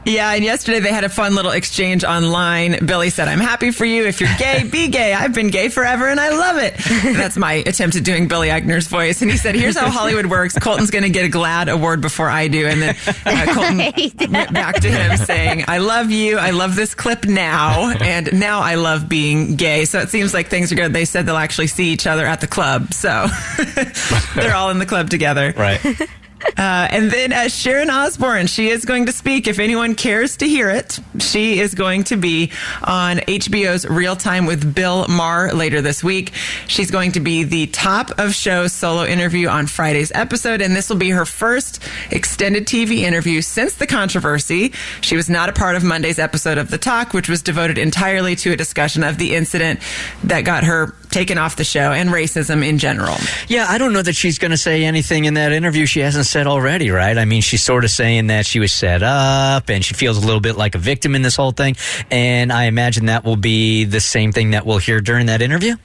Yeah, and yesterday they had a fun little exchange online. Billy said, I'm happy for you. If you're gay, be gay. I've been gay forever, and I love it. That's my attempt at doing Billy Eichner's voice. And he said, here's how Hollywood works. Colton's going to get a GLAAD award before I do. And then Colton went back to him saying, I love you. I love this clip now. And now I love being gay. So it seems like things are good. They said they'll actually see each other at the club. So they're all in the club together. Right. And then Sharon Osbourne, she is going to speak. If anyone cares to hear it, she is going to be on HBO's Real Time with Bill Maher later this week. She's going to be the top of show solo interview on Friday's episode, and this will be her first extended TV interview since the controversy. She was not a part of Monday's episode of The Talk, which was devoted entirely to a discussion of the incident that got her taken off the show and racism in general. Yeah, I don't know that she's going to say anything in that interview she hasn't said already, right? I mean, she's sort of saying that she was set up and she feels a little bit like a victim in this whole thing. And I imagine that will be the same thing that we'll hear during that interview.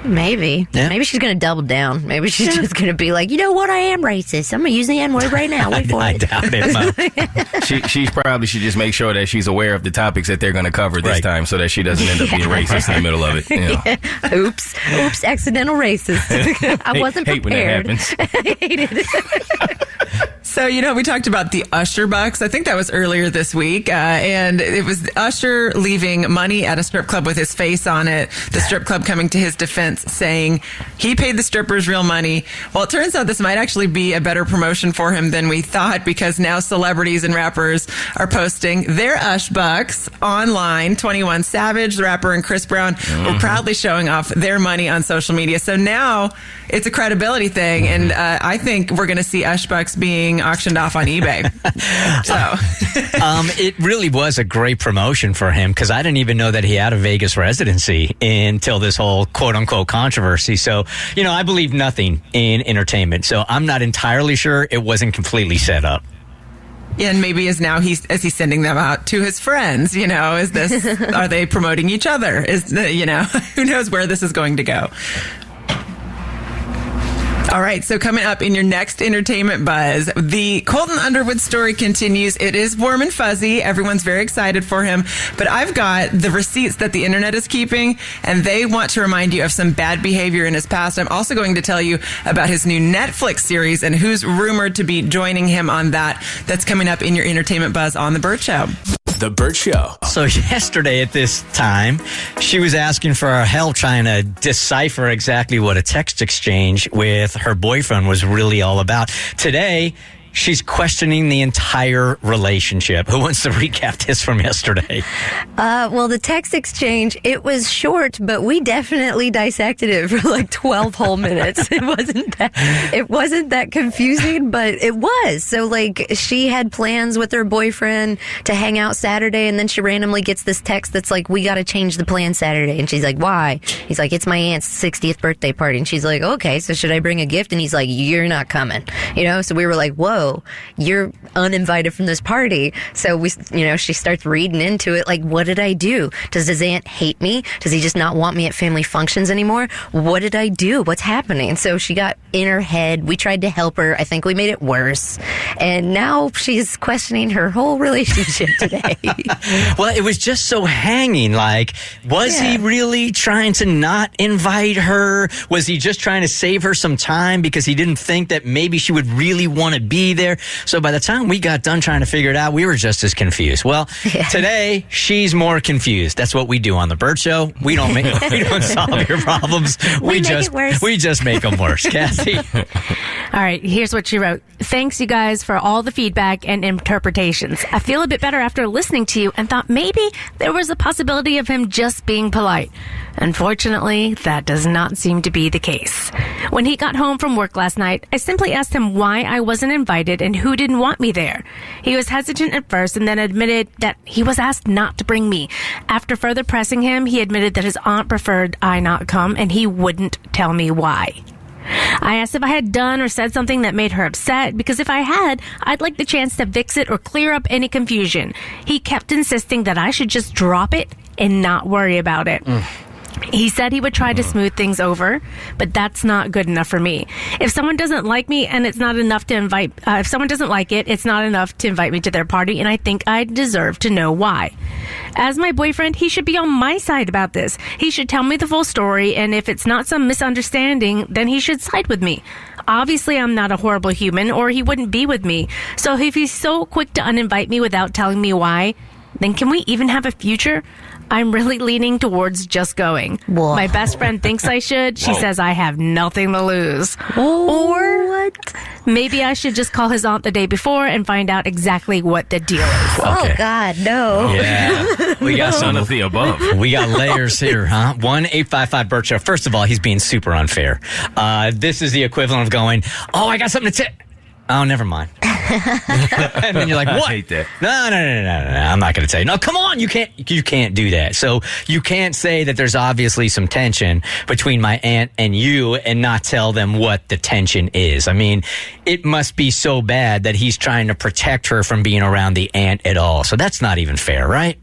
Maybe. Yeah. Maybe she's going to double down. Maybe she's just going to be like, you know what? I am racist. I'm going to use the N-word right now. Wait for I it. doubt it, Mo. She probably should just make sure that she's aware of the topics that they're going to cover this time so that she doesn't end up being racist in the middle of it. You know. Yeah. Oops, accidental racist. I wasn't hate prepared. when that happens. I hate it. So, we talked about the Usher bucks. I think that was earlier this week. And it was Usher leaving money at a strip club with his face on it. The strip club coming to his defense saying he paid the strippers real money. Well, it turns out this might actually be a better promotion for him than we thought because now celebrities and rappers are posting their Ush bucks online. 21 Savage, the rapper, and Chris Brown were proudly showing off their money on social media. So now it's a credibility thing. And I think we're going to see Ush bucks being auctioned off on eBay. It really was a great promotion for him because I didn't even know that he had a Vegas residency until this whole quote-unquote controversy. So, I believe nothing in entertainment. So I'm not entirely sure it wasn't completely set up. And maybe is he sending them out to his friends? Are they promoting each other? Who knows where this is going to go? All right, so coming up in your next entertainment buzz, the Colton Underwood story continues. It is warm and fuzzy. Everyone's very excited for him. But I've got the receipts that the internet is keeping, and they want to remind you of some bad behavior in his past. I'm also going to tell you about his new Netflix series and who's rumored to be joining him on that. That's coming up in your entertainment buzz on The Burt Show. The Burt Show. So yesterday at this time, she was asking for our help trying to decipher exactly what a text exchange with her boyfriend was really all about. Today, she's questioning the entire relationship. Who wants to recap this from yesterday? Well, the text exchange, it was short, but we definitely dissected it for like 12 whole minutes. It wasn't that confusing, but it was. So like she had plans with her boyfriend to hang out Saturday, and then she randomly gets this text that's like, we got to change the plan Saturday. And she's like, why? He's like, it's my aunt's 60th birthday party. And she's like, okay, so should I bring a gift? And he's like, you're not coming. So we were like, whoa, you're uninvited from this party. So we, she starts reading into it. Like, what did I do? Does his aunt hate me? Does he just not want me at family functions anymore? What did I do? What's happening? So she got in her head. We tried to help her. I think we made it worse. And now she's questioning her whole relationship today. Well, it was just so hanging. Like, was he really trying to not invite her? Was he just trying to save her some time because he didn't think that maybe she would really want to be be there. So by the time we got done trying to figure it out, we were just as confused. Well, today she's more confused. That's what we do on the Bert Show. We don't solve your problems. We just make them worse. Cassie. All right, here's what she wrote. Thanks, you guys, for all the feedback and interpretations. I feel a bit better after listening to you and thought maybe there was a possibility of him just being polite. Unfortunately, that does not seem to be the case. When he got home from work last night, I simply asked him why I wasn't invited and who didn't want me there. He was hesitant at first and then admitted that he was asked not to bring me. After further pressing him, he admitted that his aunt preferred I not come and he wouldn't tell me why. I asked if I had done or said something that made her upset, because if I had, I'd like the chance to fix it or clear up any confusion. He kept insisting that I should just drop it and not worry about it. He said he would try to smooth things over, but that's not good enough for me. If someone doesn't like me and it's not enough to if someone doesn't like it, it's not enough to invite me to their party, and I think I deserve to know why. As my boyfriend, he should be on my side about this. He should tell me the full story, and if it's not some misunderstanding, then he should side with me. Obviously, I'm not a horrible human, or he wouldn't be with me. So if he's so quick to uninvite me without telling me why, then can we even have a future? I'm really leaning towards just going. Whoa. My best friend thinks I should. She says I have nothing to lose. Or maybe I should just call his aunt the day before and find out exactly what the deal is. Oh, God, no. Yeah. We got none of the above. We got layers here, huh? 1-855-BERT Show. First of all, he's being super unfair. This is the equivalent of going, oh, I got something to tell. Oh, never mind. And then you're like, what? I hate that. No, I'm not going to tell you. No, come on. You can't do that. So you can't say that there's obviously some tension between my aunt and you and not tell them what the tension is. I mean, it must be so bad that he's trying to protect her from being around the aunt at all. So that's not even fair, right?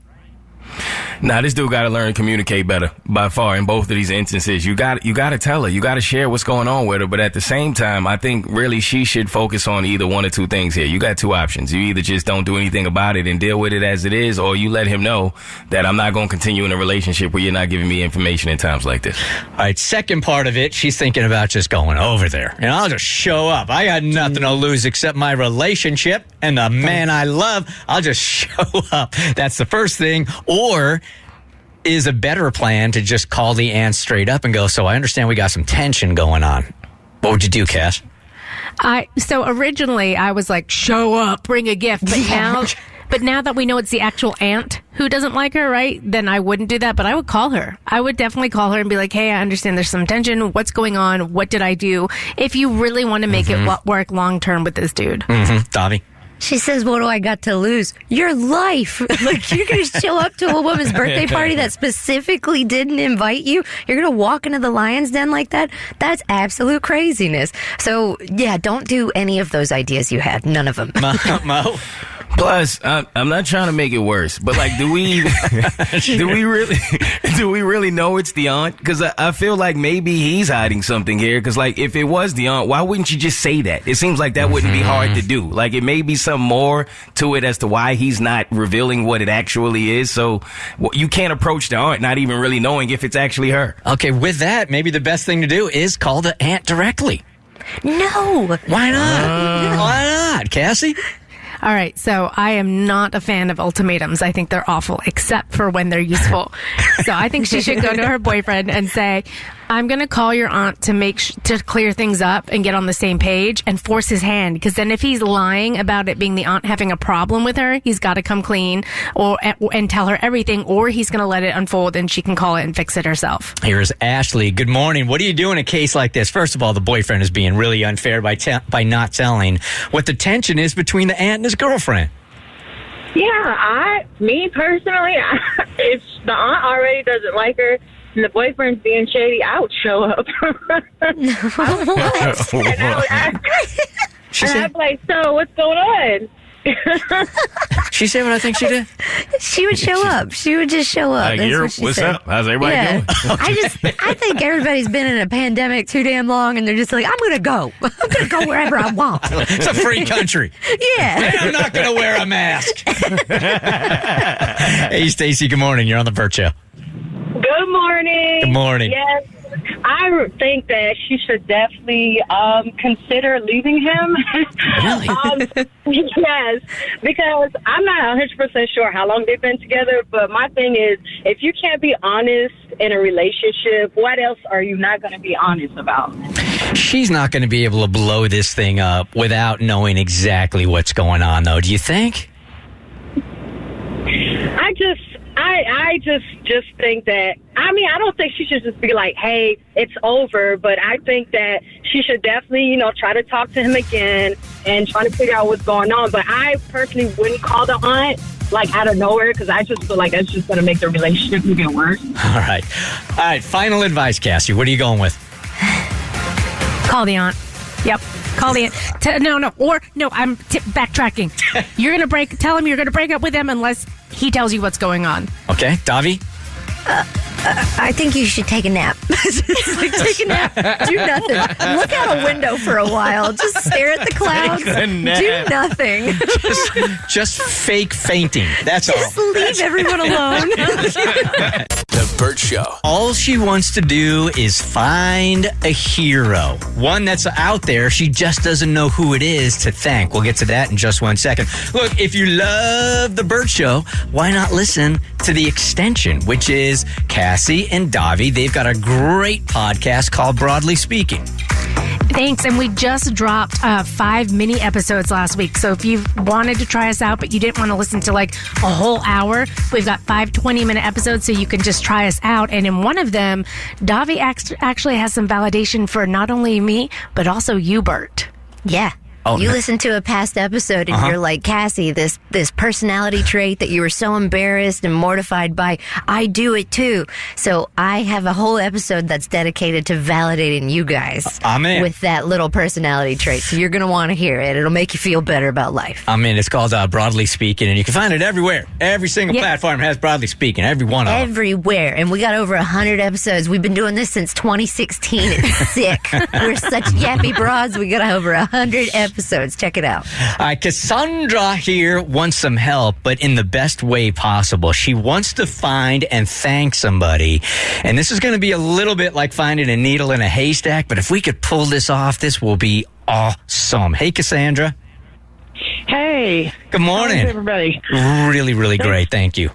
Nah, this dude got to learn to communicate better by far in both of these instances. You got to tell her. You got to share what's going on with her. But at the same time, I think really she should focus on either one or two things here. You got two options. You either just don't do anything about it and deal with it as it is, or you let him know that I'm not going to continue in a relationship where you're not giving me information in times like this. All right, second part of it, she's thinking about just going over there. And I'll just show up. I got nothing to lose except my relationship and the man I love. I'll just show up. That's the first thing. Or is a better plan to just call the aunt straight up and go, so I understand we got some tension going on. What would you do, Cass? So originally I was like, show up, bring a gift. But now that we know it's the actual aunt who doesn't like her, right, then I wouldn't do that. But I would call her. I would definitely call her and be like, hey, I understand there's some tension. What's going on? What did I do? If you really want to make it work long term with this dude. Davi? She says, what do I got to lose? Your life. Like, you're going to show up to a woman's birthday party that specifically didn't invite you? You're going to walk into the lion's den like that? That's absolute craziness. So, yeah, don't do any of those ideas you had. None of them. Mo? Plus, I'm not trying to make it worse, but like, do we really know it's the aunt? Because I feel like maybe he's hiding something here. Because like, if it was the aunt, why wouldn't you just say that? It seems like that wouldn't be hard to do. Like, it may be some more to it as to why he's not revealing what it actually is. So you can't approach the aunt not even really knowing if it's actually her. Okay, with that, maybe the best thing to do is call the aunt directly. No. Why not? Why not, Cassie? All right, so I am not a fan of ultimatums. I think they're awful, except for when they're useful. So I think she should go to her boyfriend and say, I'm going to call your aunt to to clear things up and get on the same page and force his hand. Because then if he's lying about it being the aunt having a problem with her, he's got to come clean and tell her everything, or he's going to let it unfold and she can call it and fix it herself. Here's Ashley. Good morning. What do you do in a case like this? First of all, the boyfriend is being really unfair by not telling what the tension is between the aunt and his girlfriend. Yeah, me personally, if the aunt already doesn't like her and the boyfriend's being shady, I would show up. I'd be like, so what's going on? She said what I think she did? She would show up. She would just show up. Like, what's up? How's everybody doing? I think everybody's been in a pandemic too damn long, and they're just like, I'm going to go. I'm going to go wherever I want. It's a free country. Yeah. I'm not going to wear a mask. Hey, Stacey, good morning. You're on the Bert Show. Good morning. Good morning. Yes. I think that she should definitely consider leaving him. Really? Yes, because I'm not 100% sure how long they've been together, but my thing is, if you can't be honest in a relationship, what else are you not going to be honest about? She's not going to be able to blow this thing up without knowing exactly what's going on, though. Do you think? I just think that, I mean, I don't think she should just be like, hey, it's over, but I think that she should definitely, try to talk to him again and try to figure out what's going on. But I personally wouldn't call the aunt, like, out of nowhere, because I just feel like that's just going to make the relationship even worse. All right. Final advice, Cassie. What are you going with? Call the aunt. Yep. Call the aunt. I'm backtracking. You're going to tell him you're going to break up with him unless he tells you what's going on. Okay. Davi? I think you should take a nap. Take a nap. Do nothing. Look out a window for a while. Just stare at the clouds. Take a nap. Do nothing. Just fake fainting. That's all. Just leave everyone alone. The Burt Show. All she wants to do is find a hero. One that's out there. She just doesn't know who it is to thank. We'll get to that in just 1 second. Look, if you love The Burt Show, why not listen to The Extension, which is Cassie and Davi. They've got a great podcast called Broadly Speaking. Thanks. And we just dropped 5 mini episodes last week. So if you've wanted to try us out, but you didn't want to listen to like a whole hour, we've got 5 20-minute episodes so you can just try us out. And in one of them, Davi actually has some validation for not only me, but also you, Bert. Yeah. You listen to a past episode and you're like, Cassie, this personality trait that you were so embarrassed and mortified by, I do it too. So I have a whole episode that's dedicated to validating you guys with that little personality trait. So you're going to want to hear it. It'll make you feel better about life. It's called Broadly Speaking, and you can find it everywhere. Every single platform has Broadly Speaking, every one of them. Everywhere. And we got over 100 episodes. We've been doing this since 2016. It's sick. We're such yappy broads. We got over 100 episodes. Check it out. Cassandra here wants some help, but in the best way possible. She wants to find and thank somebody. And this is going to be a little bit like finding a needle in a haystack, but if we could pull this off, this will be awesome. Hey, Cassandra. Hey. Good morning. How's everybody? Really, really great. Thank you.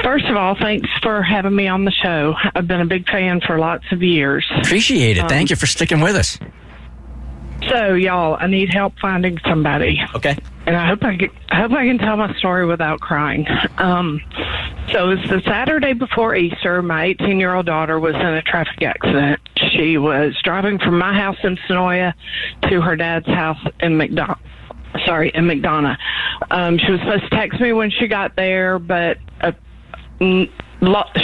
First of all, thanks for having me on the show. I've been a big fan for lots of years. Appreciate it. Thank you for sticking with us. So, y'all, I need help finding somebody. Okay. And I hope I can tell my story without crying. So it's the Saturday before Easter. My 18-year-old daughter was in a traffic accident. She was driving from my house in Sonoya to her dad's house in McDonough. She was supposed to text me when she got there, but a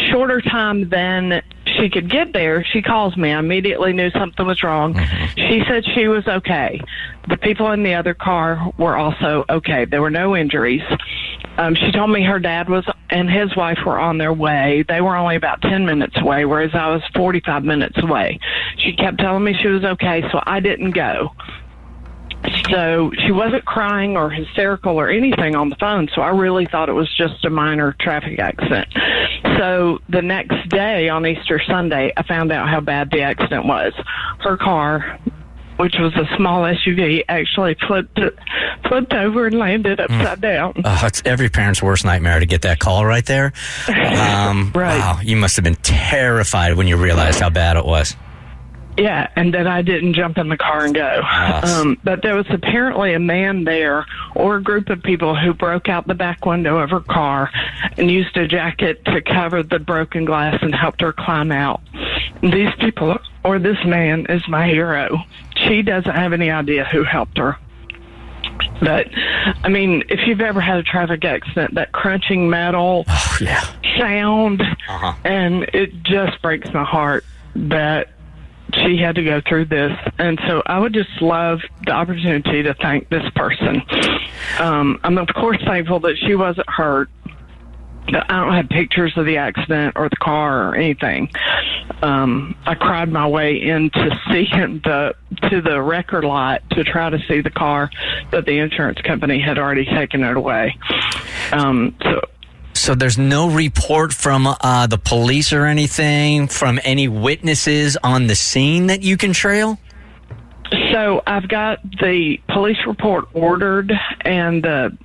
shorter time than she could get there, she calls me. I immediately knew something was wrong. She said she was okay. The people in the other car were also okay. There were no injuries. She told me her dad and his wife were on their way. They were only about 10 minutes away, whereas I was 45 minutes away. She kept telling me she was okay, so I didn't go. So she wasn't crying or hysterical or anything on the phone, so I really thought it was just a minor traffic accident. So the next day, on Easter Sunday, I found out how bad the accident was. Her car, which was a small SUV, actually flipped over and landed upside down. It's every parent's worst nightmare to get that call right there. Right. Wow, you must have been terrified when you realized how bad it was. Yeah, and then I didn't jump in the car and go. But there was apparently a man there or a group of people who broke out the back window of her car and used a jacket to cover the broken glass and helped her climb out. These people, or this man, is my hero. She doesn't have any idea who helped her. But, I mean, if you've ever had a traffic accident, that crunching metal sound, and it just breaks my heart that she had to go through this. And so I would just love the opportunity to thank this person. I'm, of course, thankful that she wasn't hurt. I don't have pictures of the accident or the car or anything. I cried my way into seeing to the record lot to try to see the car, but the insurance company had already taken it away. So So there's no report from the police or anything, from any witnesses on the scene that you can trail? So I've got the police report ordered and the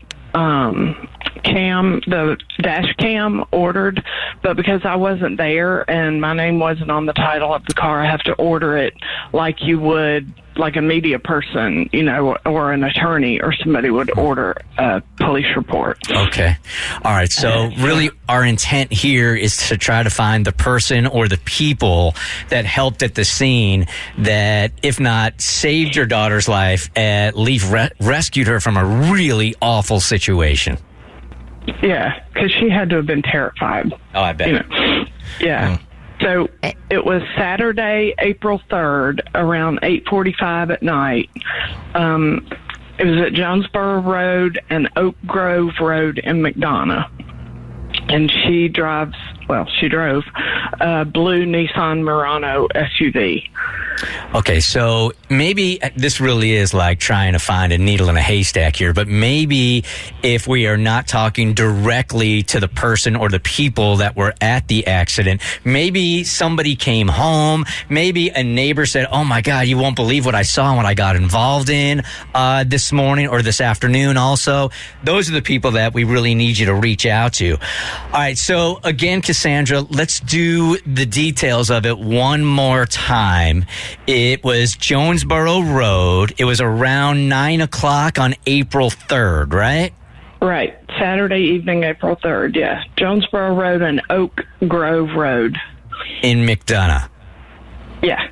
dash cam ordered, but because I wasn't there and my name wasn't on the title of the car, I have to order it like you would, like a media person, or an attorney or somebody would order a police report. Okay. All right. So really our intent here is to try to find the person or the people that helped at the scene that, if not saved your daughter's life, at least rescued her from a really awful situation. Yeah, because she had to have been terrified. Oh, I bet. Yeah. So it was Saturday, April 3rd, around 8:45 at night. It was at Jonesboro Road and Oak Grove Road in McDonough. And she drove a blue Nissan Murano SUV. Okay, so maybe this really is like trying to find a needle in a haystack here, but maybe if we are not talking directly to the person or the people that were at the accident, maybe somebody came home, maybe a neighbor said, oh my God, you won't believe what I saw and what I got involved in this morning or this afternoon also. Those are the people that we really need you to reach out to. All right, so again, Cassandra, let's do the details of it one more time. It was Jonesboro Road. It was around 9 o'clock on April 3rd, right? Right. Saturday evening, April 3rd, yeah. Jonesboro Road and Oak Grove Road. In McDonough. Yeah.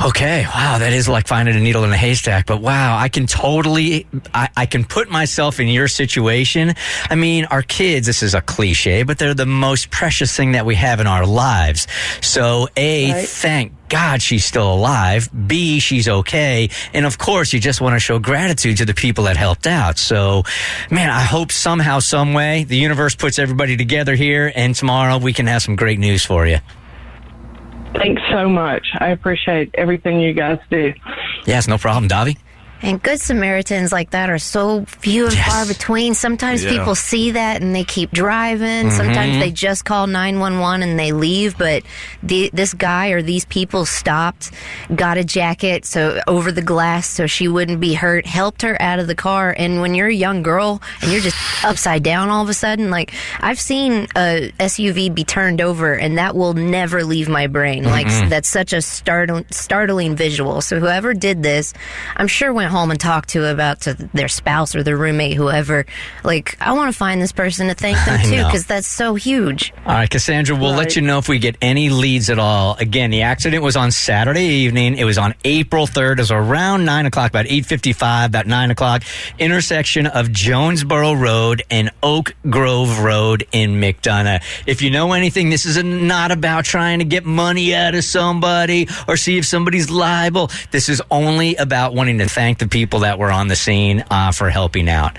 Okay, wow, that is like finding a needle in a haystack, but wow, I can totally, I can put myself in your situation. I mean, our kids, this is a cliche, but they're the most precious thing that we have in our lives. So A, right. Thank God she's still alive. B, she's okay. And of course, you just want to show gratitude to the people that helped out. So, man, I hope somehow, some way, the universe puts everybody together here, and tomorrow we can have some great news for you. Thanks so much. I appreciate everything you guys do. Yes, no problem, Davi. And good Samaritans like that are so few and far between. Sometimes people see that and they keep driving. Mm-hmm. Sometimes they just call 911 and they leave. But this guy or these people stopped, got a jacket over the glass so she wouldn't be hurt, helped her out of the car. And when you're a young girl and you're just upside down all of a sudden, like I've seen a SUV be turned over and that will never leave my brain. Like that's such a startling visual. So whoever did this, I'm sure went home and talked to their spouse or their roommate, whoever. Like, I want to find this person to thank them too, because that's so huge. All right, Cassandra, we'll let you know if we get any leads at all. Again, the accident was on Saturday evening. It was on April 3rd. It was around 9 o'clock, about 8:55, about 9 o'clock. Intersection of Jonesboro Road and Oak Grove Road in McDonough. If you know anything, this is not about trying to get money out of somebody or see if somebody's liable. This is only about wanting to thank the people that were on the scene for helping out.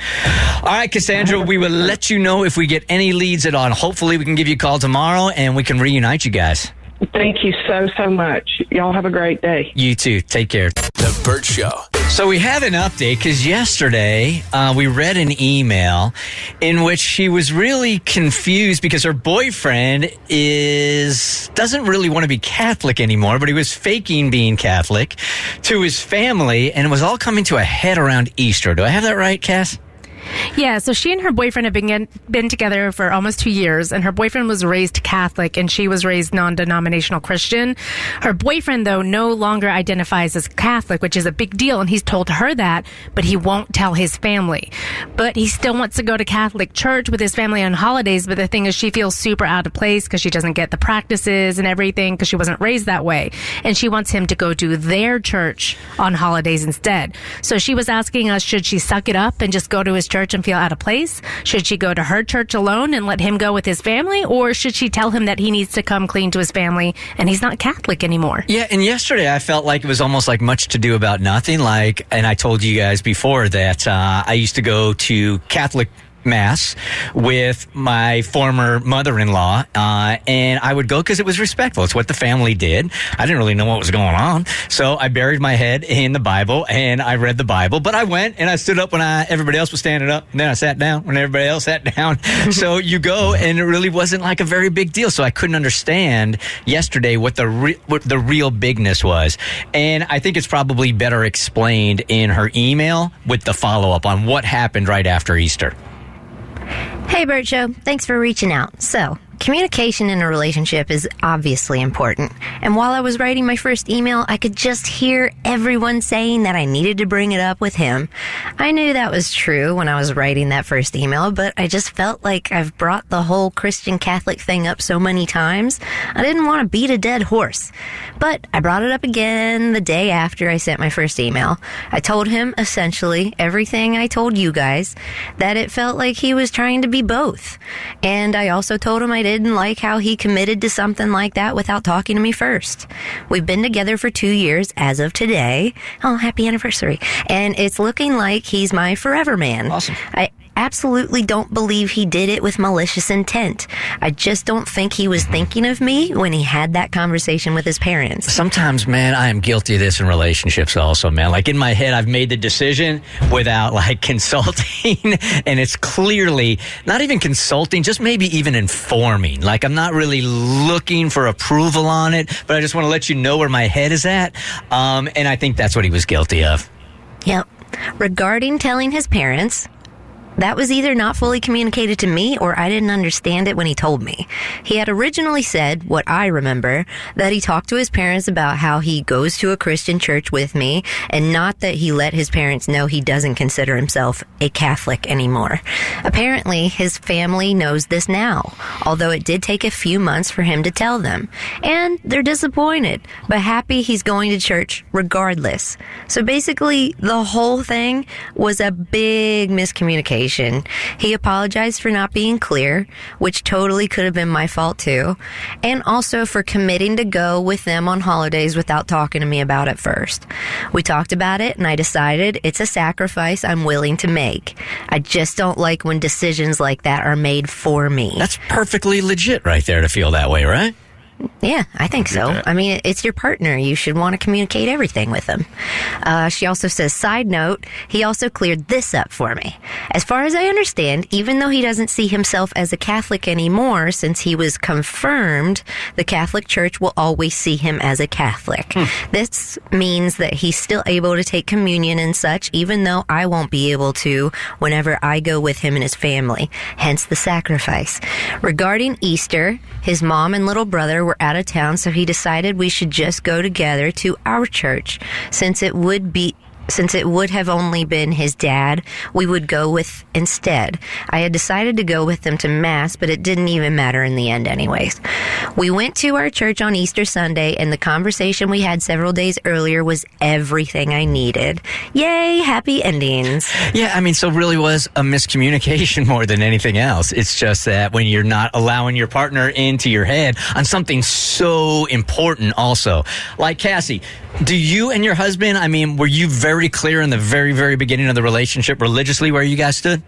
All right, Cassandra, we will let you know if we get any leads at all. Hopefully we can give you a call tomorrow and we can reunite you guys. Thank you so much. Y'all have a great day. You too. Take care. The Burt Show. So we have an update because yesterday we read an email in which she was really confused because her boyfriend doesn't really want to be Catholic anymore, but he was faking being Catholic to his family, and it was all coming to a head around Easter. Do I have that right, Cass? Yeah, so she and her boyfriend have been together for almost 2 years, and her boyfriend was raised Catholic, and she was raised non-denominational Christian. Her boyfriend, though, no longer identifies as Catholic, which is a big deal, and he's told her that, but he won't tell his family. But he still wants to go to Catholic church with his family on holidays, but the thing is she feels super out of place because she doesn't get the practices and everything because she wasn't raised that way, and she wants him to go to their church on holidays instead. So she was asking us, should she suck it up and just go to his church and feel out of place? Should she go to her church alone and let him go with his family? Or should she tell him that he needs to come clean to his family and he's not Catholic anymore? Yeah, and yesterday I felt like it was almost like much to do about nothing. And I told you guys before that I used to go to Catholic Mass with my former mother-in-law, and I would go because it was respectful. It's what the family did. I didn't really know what was going on, so I buried my head in the Bible, and I read the Bible. But I went, and I stood up when everybody else was standing up, and then I sat down when everybody else sat down. So you go, and it really wasn't like a very big deal. So I couldn't understand yesterday what the real bigness was. And I think it's probably better explained in her email with the follow-up on what happened right after Easter. Hey, Bert Show. Thanks for reaching out. So, communication in a relationship is obviously important. And while I was writing my first email, I could just hear everyone saying that I needed to bring it up with him. I knew that was true when I was writing that first email, but I just felt like I've brought the whole Christian Catholic thing up so many times, I didn't want to beat a dead horse. But I brought it up again the day after I sent my first email. I told him essentially everything I told you guys, that it felt like he was trying to be both. And I also told him I didn't like how he committed to something like that without talking to me first. We've been together for 2 years as of today. Oh, happy anniversary. And it's looking like he's my forever man. Awesome. I absolutely don't believe he did it with malicious intent. I just don't think he was thinking of me when he had that conversation with his parents. Sometimes, man, I am guilty of this in relationships also, man. Like, in my head, I've made the decision without, like, consulting, and it's clearly not even consulting, just maybe even informing. Like, I'm not really looking for approval on it, but I just want to let you know where my head is at, and I think that's what he was guilty of. Yep. Regarding telling his parents, that was either not fully communicated to me or I didn't understand it when he told me. He had originally said, what I remember, that he talked to his parents about how he goes to a Christian church with me, and not that he let his parents know he doesn't consider himself a Catholic anymore. Apparently, his family knows this now, although it did take a few months for him to tell them. And they're disappointed, but happy he's going to church regardless. So basically, the whole thing was a big miscommunication. He apologized for not being clear, which totally could have been my fault too, and also for committing to go with them on holidays without talking to me about it first. We talked about it, and I decided it's a sacrifice I'm willing to make. I just don't like when decisions like that are made for me. That's perfectly legit right there to feel that way, right? Yeah, I think so. I mean, it's your partner. You should want to communicate everything with them. She also says, side note, he also cleared this up for me. As far as I understand, even though he doesn't see himself as a Catholic anymore since he was confirmed, the Catholic Church will always see him as a Catholic. This means that he's still able to take communion and such, even though I won't be able to whenever I go with him and his family, hence the sacrifice. Regarding Easter, his mom and little brother were out of town, so he decided we should just go together to our church. Since it would have only been his dad, we would go with instead. I had decided to go with them to Mass, but it didn't even matter in the end anyways. We went to our church on Easter Sunday, and the conversation we had several days earlier was everything I needed. Yay, happy endings. Yeah, I mean, so really was a miscommunication more than anything else. It's just that when you're not allowing your partner into your head on something so important also. Like, Cassie, do you and your husband, I mean, were you very clear in the very, very beginning of the relationship religiously where you guys stood?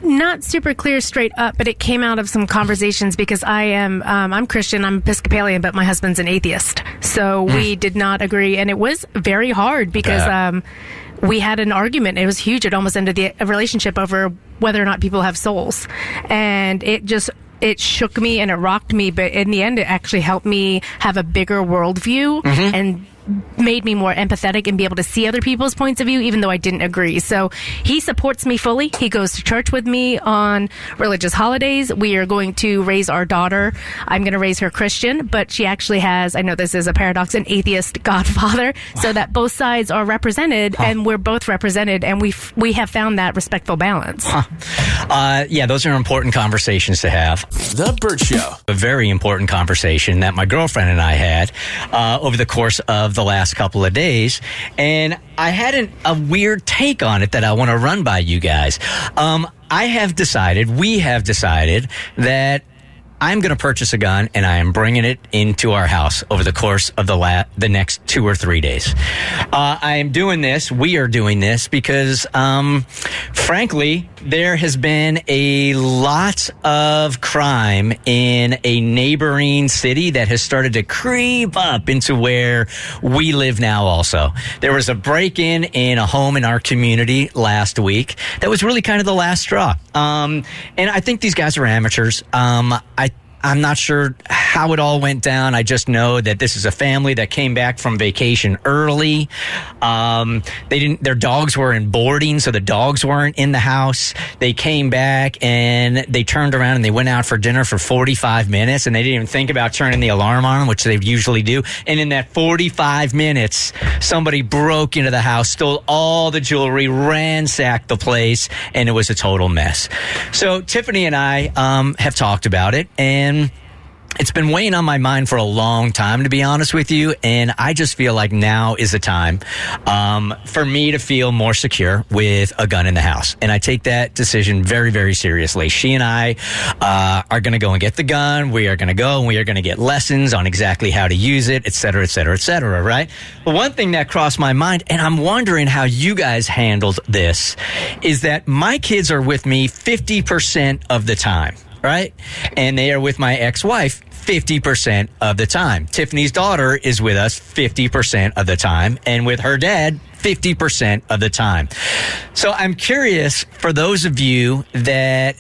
Not super clear straight up, but it came out of some conversations because I'm Christian, I'm Episcopalian, but my husband's an atheist. So we did not agree, and it was very hard because we had an argument. It was huge. It almost ended the relationship over whether or not people have souls. And it shook me and it rocked me, but in the end, it actually helped me have a bigger worldview and made me more empathetic and be able to see other people's points of view, even though I didn't agree. So he supports me fully. He goes to church with me on religious holidays. We are going to raise our daughter. I'm going to raise her Christian, but she actually has, I know this is a paradox, an atheist godfather, so that both sides are represented and we're both represented, and we have found that respectful balance. Yeah, those are important conversations to have. The Bert Show. A very important conversation that my girlfriend and I had over the course of the last couple of days, and I had a weird take on it that I want to run by you guys. We have decided that I'm going to purchase a gun, and I am bringing it into our house over the course of the next 2 or 3 days. We are doing this because, frankly, there has been a lot of crime in a neighboring city that has started to creep up into where we live now also. There was a break-in in a home in our community last week that was really kind of the last straw. And I think these guys are amateurs. I'm not sure how it all went down. I just know that this is a family that came back from vacation early. Their dogs were in boarding, so the dogs weren't in the house. They came back and they turned around and they went out for dinner for 45 minutes, and they didn't even think about turning the alarm on, which they usually do. And in that 45 minutes, somebody broke into the house, stole all the jewelry, ransacked the place, and it was a total mess. So Tiffany and I have talked about it, and it's been weighing on my mind for a long time, to be honest with you. And I just feel like now is the time for me to feel more secure with a gun in the house. And I take that decision very, very seriously. She and I are going to go and get the gun. We are going to go and we are going to get lessons on exactly how to use it, et cetera, et cetera, et cetera, right? But one thing that crossed my mind, and I'm wondering how you guys handled this, is that my kids are with me 50% of the time. Right? And they are with my ex-wife 50% of the time. Tiffany's daughter is with us 50% of the time, and with her dad 50% of the time. So I'm curious, for those of you that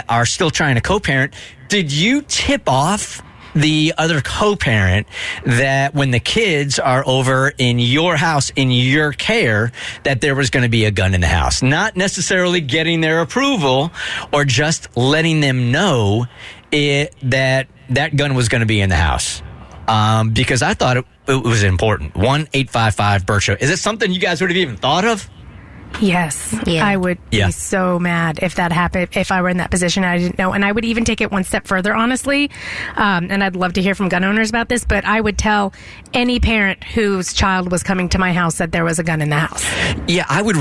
are still trying to co-parent, did you tip off the other co-parent that when the kids are over in your house, in your care, that there was going to be a gun in the house? Not necessarily getting their approval or just letting them know that gun was going to be in the house. Because I thought it was important. 1-855-BERT Show. Is it something you guys would have even thought of? Yes. Yeah. I would be so mad if that happened, if I were in that position and I didn't know. And I would even take it one step further, honestly. And I'd love to hear from gun owners about this, but I would tell any parent whose child was coming to my house that there was a gun in the house. Yeah, I would.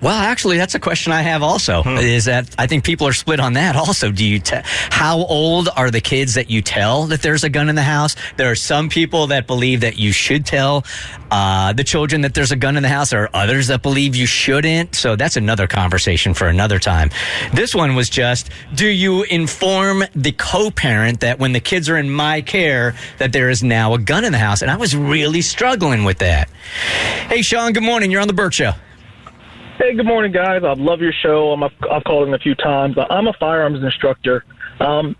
Actually, that's a question I have also. Is that I think people are split on that also. Do you how old are the kids that you tell that there's a gun in the house? There are some people that believe that you should tell the children that there's a gun in the house. There are others that believe you shouldn't. So that's another conversation for another time. This one was just, do you inform the co-parent that when the kids are in my care that there is now a gun in the house? And I was really struggling with that. Hey, Sean, good morning. You're on the Burt Show. Hey, good morning, guys. I love your show. I've called in a few times. I'm a firearms instructor.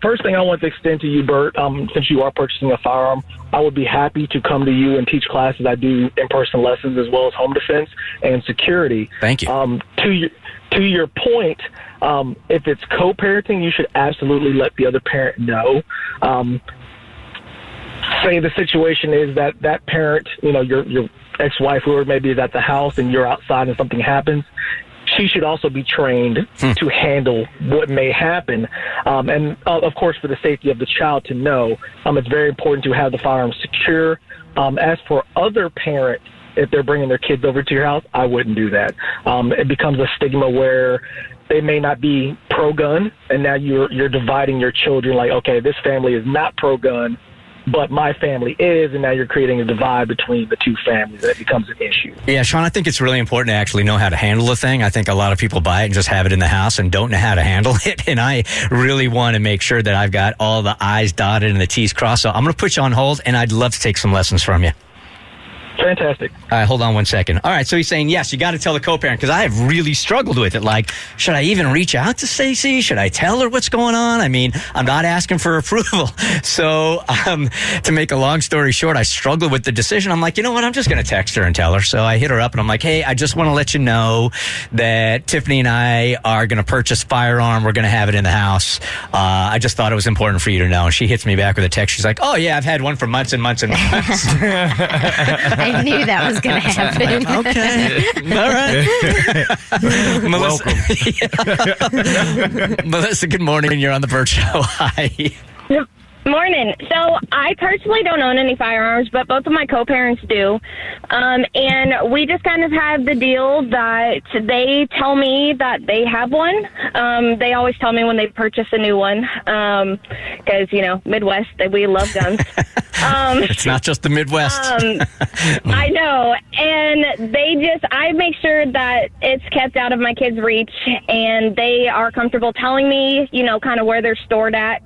First thing I want to extend to you, Bert, since you are purchasing a firearm, I would be happy to come to you and teach classes. I do in-person lessons as well as home defense and security. Thank you. To your point, if it's co-parenting, you should absolutely let the other parent know. Say the situation is that parent, your ex-wife, whoever maybe is at the house and you're outside and something happens, she should also be trained to handle what may happen. And, of course, for the safety of the child to know, it's very important to have the firearm secure. As for other parents, if they're bringing their kids over to your house, I wouldn't do that. It becomes a stigma where they may not be pro-gun, and now you're dividing your children like, okay, this family is not pro-gun, but my family is, and now you're creating a divide between the two families, and it becomes an issue. Yeah, Sean, I think it's really important to actually know how to handle a thing. I think a lot of people buy it and just have it in the house and don't know how to handle it, and I really want to make sure that I've got all the I's dotted and the T's crossed, so I'm going to put you on hold, and I'd love to take some lessons from you. Fantastic. All right, hold on one second. All right, so he's saying, yes, you got to tell the co-parent, because I have really struggled with it. Like, should I even reach out to Stacey? Should I tell her what's going on? I mean, I'm not asking for approval. So to make a long story short, I struggled with the decision. I'm like, you know what? I'm just going to text her and tell her. So I hit her up, and I'm like, hey, I just want to let you know that Tiffany and I are going to purchase a firearm. We're going to have it in the house. I just thought it was important for you to know. And she hits me back with a text. She's like, oh, yeah, I've had one for months and months and months. I knew that was going to happen. Okay. All right. Melissa. Melissa, good morning. You're on the Burt Show. Hi. Yep. Morning. So I personally don't own any firearms, but both of my co-parents do. And we just kind of have the deal that they tell me that they have one. They always tell me when they purchase a new one because, Midwest, we love guns. It's not just the Midwest. I know. And I make sure that it's kept out of my kids' reach, and they are comfortable telling me, kind of where they're stored at.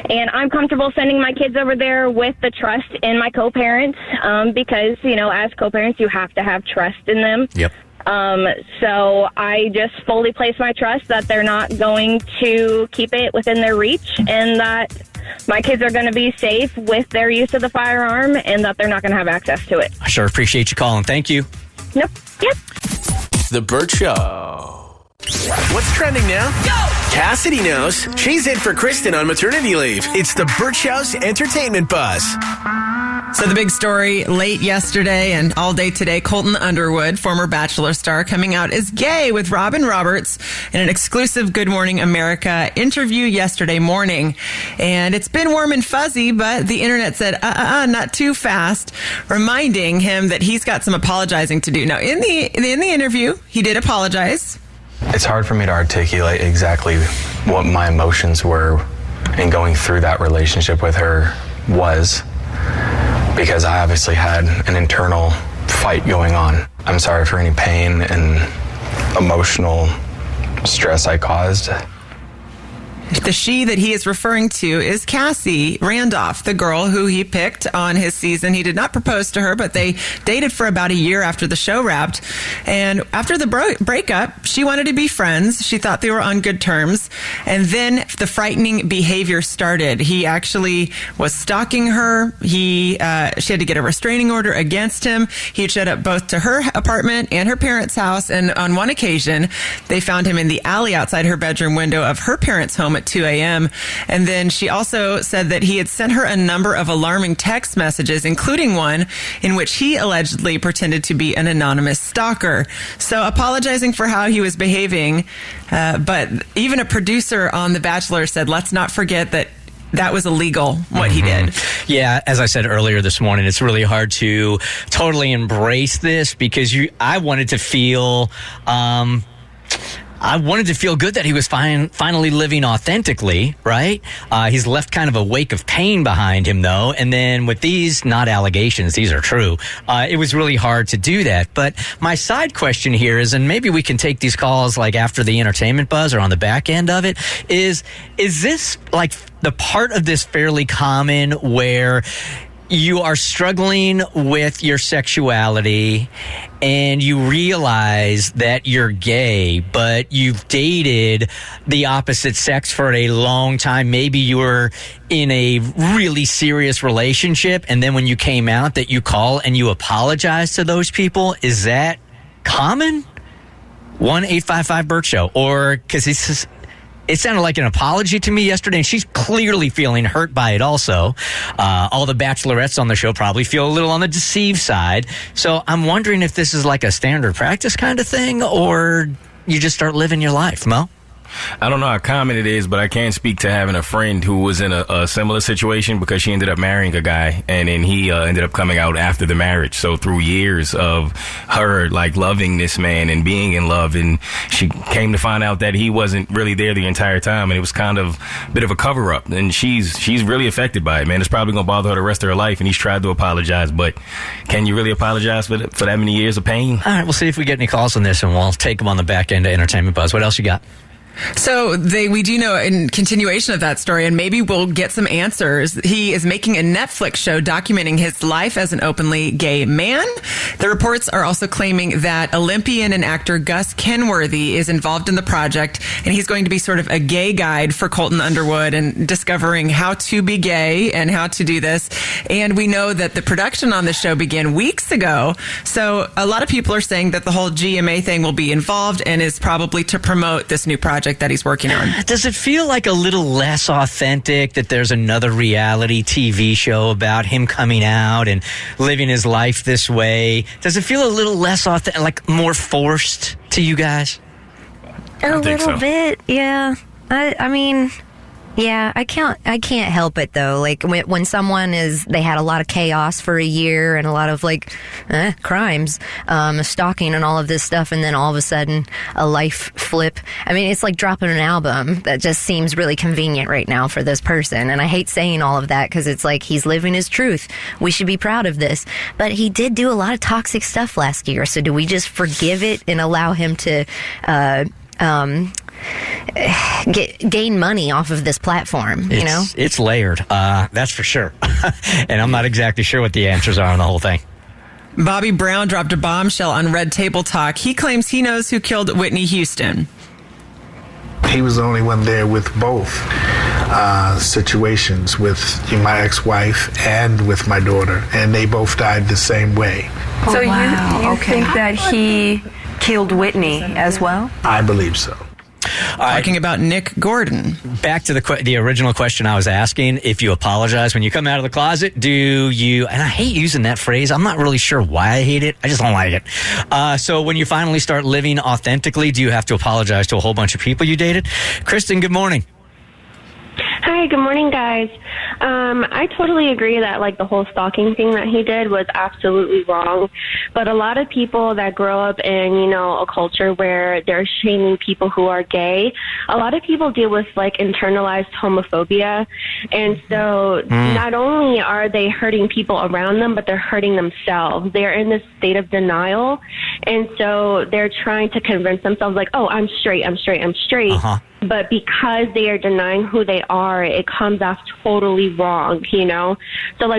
And I'm comfortable sending my kids over there with the trust in my co-parents because, as co-parents, you have to have trust in them. Yep. So I just fully place my trust that they're not going to keep it within their reach and that my kids are going to be safe with their use of the firearm and that they're not going to have access to it. I sure appreciate you calling. Thank you. Nope. Yep. The Burt Show. What's trending now? Go! Cassidy knows. She's in for Kristen on maternity leave. It's the Burt Show's entertainment buzz. So the big story late yesterday and all day today, Colton Underwood, former Bachelor star, coming out as gay with Robin Roberts in an exclusive Good Morning America interview yesterday morning. And it's been warm and fuzzy, but the internet said, not too fast, reminding him that he's got some apologizing to do. Now, in the interview, he did apologize. It's hard for me to articulate exactly what my emotions were in going through that relationship with her was, because I obviously had an internal fight going on. I'm sorry for any pain and emotional stress I caused. The she that he is referring to is Cassie Randolph, the girl who he picked on his season. He did not propose to her, but they dated for about a year after the show wrapped. And after the breakup, she wanted to be friends. She thought they were on good terms. And then the frightening behavior started. He actually was stalking her. She had to get a restraining order against him. He showed up both to her apartment and her parents' house. And on one occasion, they found him in the alley outside her bedroom window of her parents' home at 2 a.m. And then she also said that he had sent her a number of alarming text messages, including one in which he allegedly pretended to be an anonymous stalker. So apologizing for how he was behaving. But even a producer on The Bachelor said, let's not forget that was illegal, what he did. Yeah, as I said earlier this morning, it's really hard to totally embrace this because I wanted to feel good that he was finally living authentically, right? He's left kind of a wake of pain behind him, though. And then with these, not allegations, these are true, it was really hard to do that. But my side question here is, and maybe we can take these calls like after the entertainment buzz or on the back end of it, is this like the part of this fairly common where you are struggling with your sexuality and you realize that you're gay, but you've dated the opposite sex for a long time. Maybe you were in a really serious relationship, and then when you came out that you call and you apologize to those people. Is that common? 1-855-BURT Show. Or because it sounded like an apology to me yesterday, and she's clearly feeling hurt by it also. All the bachelorettes on the show probably feel a little on the deceived side. So I'm wondering if this is like a standard practice kind of thing, or you just start living your life, Mo? I don't know how common it is, but I can speak to having a friend who was in a similar situation because she ended up marrying a guy, and then he ended up coming out after the marriage. So through years of her like loving this man and being in love, and she came to find out that he wasn't really there the entire time, and it was kind of a bit of a cover up. And she's really affected by it, man. It's probably gonna bother her the rest of her life. And he's tried to apologize, but can you really apologize for that many years of pain? All right, we'll see if we get any calls on this, and we'll take them on the back end of Entertainment Buzz. What else you got? So we do know in continuation of that story, and maybe we'll get some answers. He is making a Netflix show documenting his life as an openly gay man. The reports are also claiming that Olympian and actor Gus Kenworthy is involved in the project, and he's going to be sort of a gay guide for Colton Underwood and discovering how to be gay and how to do this. And we know that the production on the show began weeks ago. So a lot of people are saying that the whole GMA thing will be involved and is probably to promote this new project that he's working on. Does it feel like a little less authentic that there's another reality TV show about him coming out and living his life this way? Does it feel a little less authentic, like more forced to you guys? A little bit, yeah. I mean, Yeah, I can't help it though. Like when someone they had a lot of chaos for a year and a lot of crimes, stalking and all of this stuff, and then all of a sudden a life flip. I mean, it's like dropping an album that just seems really convenient right now for this person. And I hate saying all of that because it's like he's living his truth. We should be proud of this. But he did do a lot of toxic stuff last year. So do we just forgive it and allow him to gain money off of this platform? It's layered, that's for sure. And I'm not exactly sure what the answers are on the whole thing. Bobby Brown dropped a bombshell on Red Table Talk. He claims he knows who killed Whitney Houston. He was the only one there with both situations, with my ex-wife and with my daughter, and they both died the same way. So you think that he killed Whitney as well? I believe so. Talking about Nick Gordon. Back to the original question I was asking, if you apologize when you come out of the closet, do you, and I hate using that phrase, I'm not really sure why I hate it, I just don't like it. So when you finally start living authentically, do you have to apologize to a whole bunch of people you dated? Kristen, good morning. Hi, good morning, guys. I totally agree that the whole stalking thing that he did was absolutely wrong. But a lot of people that grow up in, a culture where they're shaming people who are gay, a lot of people deal with internalized homophobia. And so not only are they hurting people around them, but they're hurting themselves. They're in this state of denial. And so they're trying to convince themselves oh, I'm straight, I'm straight, I'm straight. Uh-huh. But because they are denying who they are, it comes off totally wrong, So,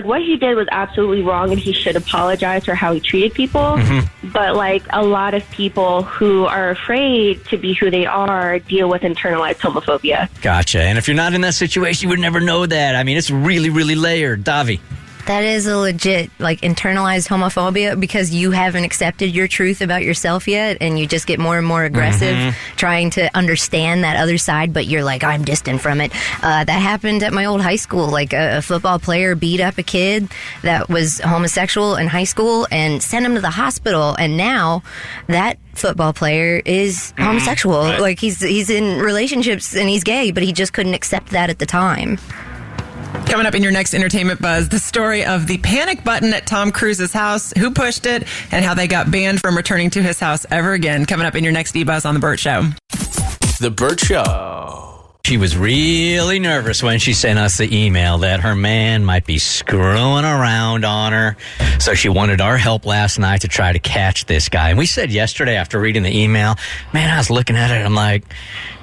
what he did was absolutely wrong, and he should apologize for how he treated people. Mm-hmm. But, a lot of people who are afraid to be who they are deal with internalized homophobia. Gotcha. And if you're not in that situation, you would never know that. I mean, it's really, really layered. Davi. That is a legit, internalized homophobia because you haven't accepted your truth about yourself yet, and you just get more and more aggressive trying to understand that other side, but you're I'm distant from it. That happened at my old high school. A football player beat up a kid that was homosexual in high school and sent him to the hospital, and now that football player is homosexual. Right. He's in relationships and he's gay, but he just couldn't accept that at the time. Coming up in your next Entertainment Buzz, the story of the panic button at Tom Cruise's house, who pushed it, and how they got banned from returning to his house ever again. Coming up in your next E-Buzz on The Burt Show. The Burt Show. She was really nervous when she sent us the email that her man might be screwing around on her. So she wanted our help last night to try to catch this guy. And we said yesterday after reading the email, man, I was looking at it, I'm like,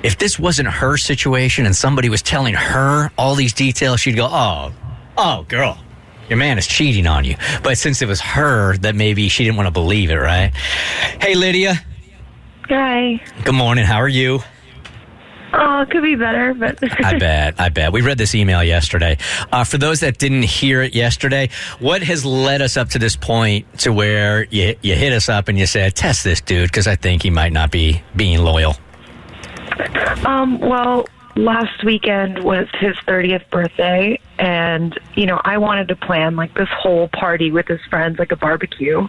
if this wasn't her situation and somebody was telling her all these details, she'd go, oh, girl, your man is cheating on you. But since it was her, that maybe she didn't want to believe it, right? Hey, Lydia. Hi. Good morning. How are you? Oh, it could be better, but... I bet. We read this email yesterday. For those that didn't hear it yesterday, what has led us up to this point to where you hit us up and you said, test this dude, because I think he might not be being loyal? Well, last weekend was his 30th birthday, and, I wanted to plan, this whole party with his friends, a barbecue.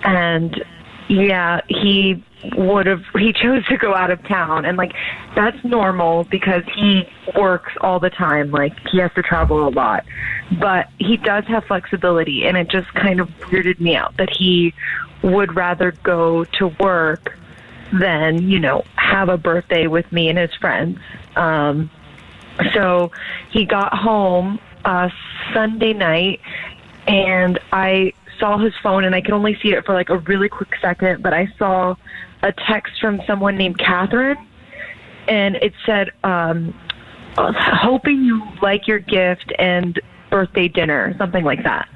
And, yeah, he chose to go out of town, and that's normal because he works all the time, he has to travel a lot, but he does have flexibility, and it just kind of weirded me out that he would rather go to work than have a birthday with me and his friends. So he got home Sunday night, and I saw his phone, and I could only see it for a really quick second, but I saw a text from someone named Catherine, and it said, hoping you like your gift and birthday dinner, something like that.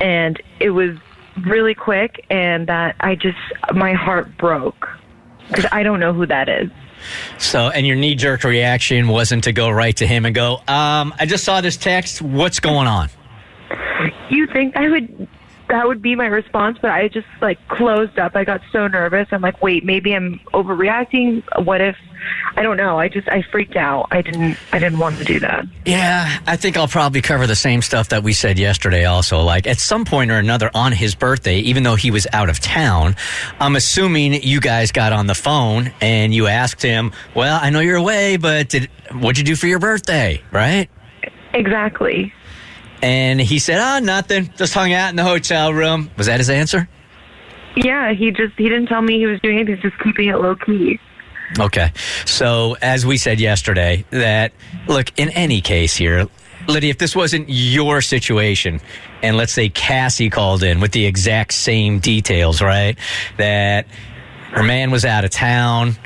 And it was really quick, and that my heart broke because I don't know who that is. So, and your knee-jerk reaction wasn't to go right to him and go, I just saw this text. What's going on? You think I would that would be my response, but I just like closed up. I got so nervous. I'm like, wait, maybe I'm overreacting. What if, I don't know. I freaked out. I didn't want to do that. Yeah, I think I'll probably cover the same stuff that we said yesterday also. Like, at some point or another on his birthday, even though he was out of town, I'm assuming you guys got on the phone and you asked him, well, I know you're away, but what'd you do for your birthday, right? Exactly. And he said, nothing. Just hung out in the hotel room. Was that his answer? Yeah, he didn't tell me he was doing anything, just keeping it low key. Okay. So, as we said yesterday, that, look, in any case here, Lydia, if this wasn't your situation, and let's say Cassie called in with the exact same details, right? That her man was out of town,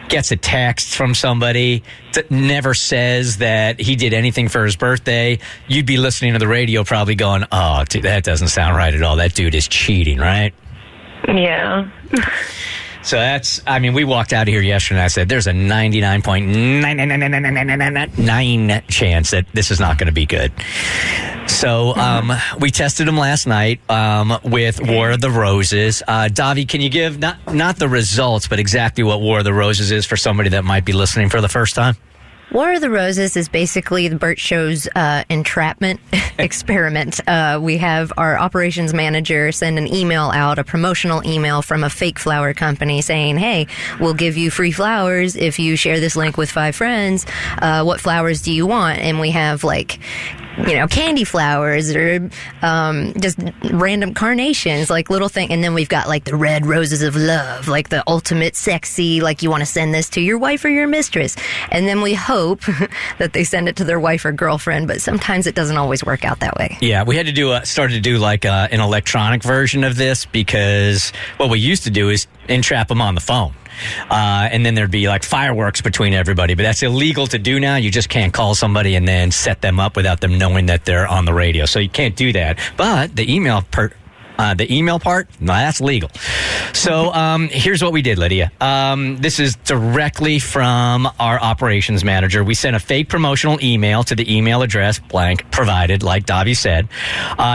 gets a text from somebody that never says that he did anything for his birthday, you'd be listening to the radio probably going, oh, dude, that doesn't sound right at all. That dude is cheating, right? Yeah. So that's, I mean, we walked out of here yesterday and I said, there's a 99.99999 chance that this is not going to be good. So we tested him last night with War of the Roses. Davi, can you give not the results, but exactly what War of the Roses is for somebody that might be listening for the first time? War of the Roses is basically the Burt Show's entrapment experiment. We have our operations manager send an email out, a promotional email from a fake flower company saying, hey, we'll give you free flowers if you share this link with 5 friends. What flowers do you want? And we have candy flowers or just random carnations, like little thing. And then we've got like the red roses of love, like the ultimate sexy, like you want to send this to your wife or your mistress. And then we hope that they send it to their wife or girlfriend, but sometimes it doesn't always work out that way. Yeah, we had to started to do like an electronic version of this because what we used to do is entrap them on the phone. And then there'd be like fireworks between everybody, but that's illegal to do now. You just can't call somebody and then set them up without them knowing that they're on the radio. So you can't do that. But the email part, no, that's legal. So here's what we did, Lydia. This is directly from our operations manager. We sent a fake promotional email to the email address blank provided, like Davi said.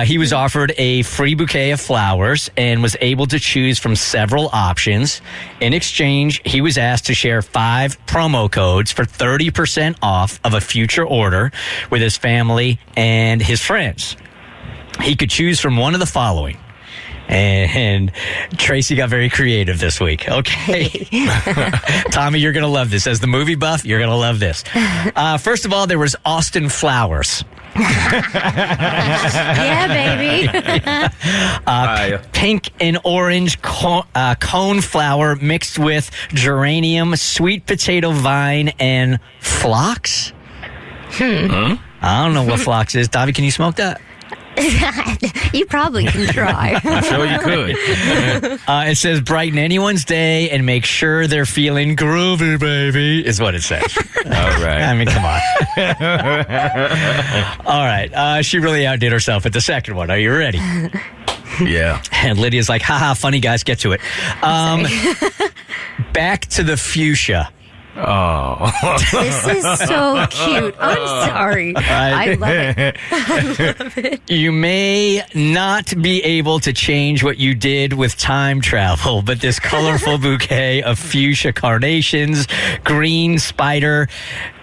He was offered a free bouquet of flowers and was able to choose from several options. In exchange, he was asked to share 5 promo codes for 30% off of a future order with his family and his friends. He could choose from one of the following. And Tracy got very creative this week. Okay. Tommy, you're going to love this. As the movie buff, you're going to love this. First of all, there was Austin Flowers. Yeah, baby. Pink and orange cone flower mixed with geranium, sweet potato vine, and phlox. I don't know what phlox is. Davi, can you smoke that? You probably can try. I'm sure you could. It says brighten anyone's day and make sure they're feeling groovy, baby, is what it says. All right. I mean, come on. All right. She really outdid herself at the second one. Are you ready? Yeah. And Lydia's like, haha, funny guys, get to it. Back to the fuchsia. Oh. This is so cute. I'm sorry. I love it. I love it. You may not be able to change what you did with time travel, but this colorful bouquet of fuchsia carnations, green spider,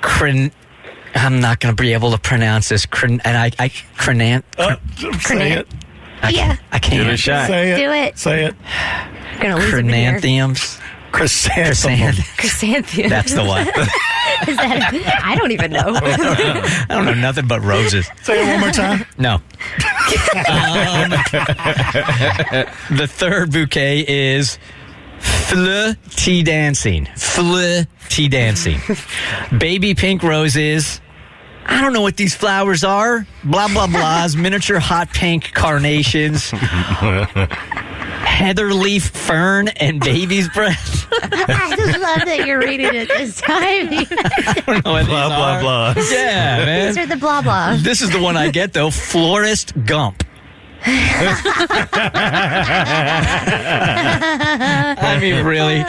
I'm not going to be able to pronounce this. Say it. Yeah. I can't. Give it a shot. Say it. Do it. Say it. I'm gonna lose it here. Chrysanthemums. Chrysanthemum. That's the one. Is that I don't even know. I don't know nothing but roses. Say it one more time. No. The third bouquet is fleur tea dancing. Fleur tea dancing. Baby pink roses. I don't know what these flowers are. Blah, blah, blahs. Miniature hot pink carnations. Heather leaf fern and baby's breath. I just love that you're reading it this time. I don't know what Blah, blah, blah. Yeah, man. These are the blah blah. This is the one I get, though. Florist Gump. I mean, really.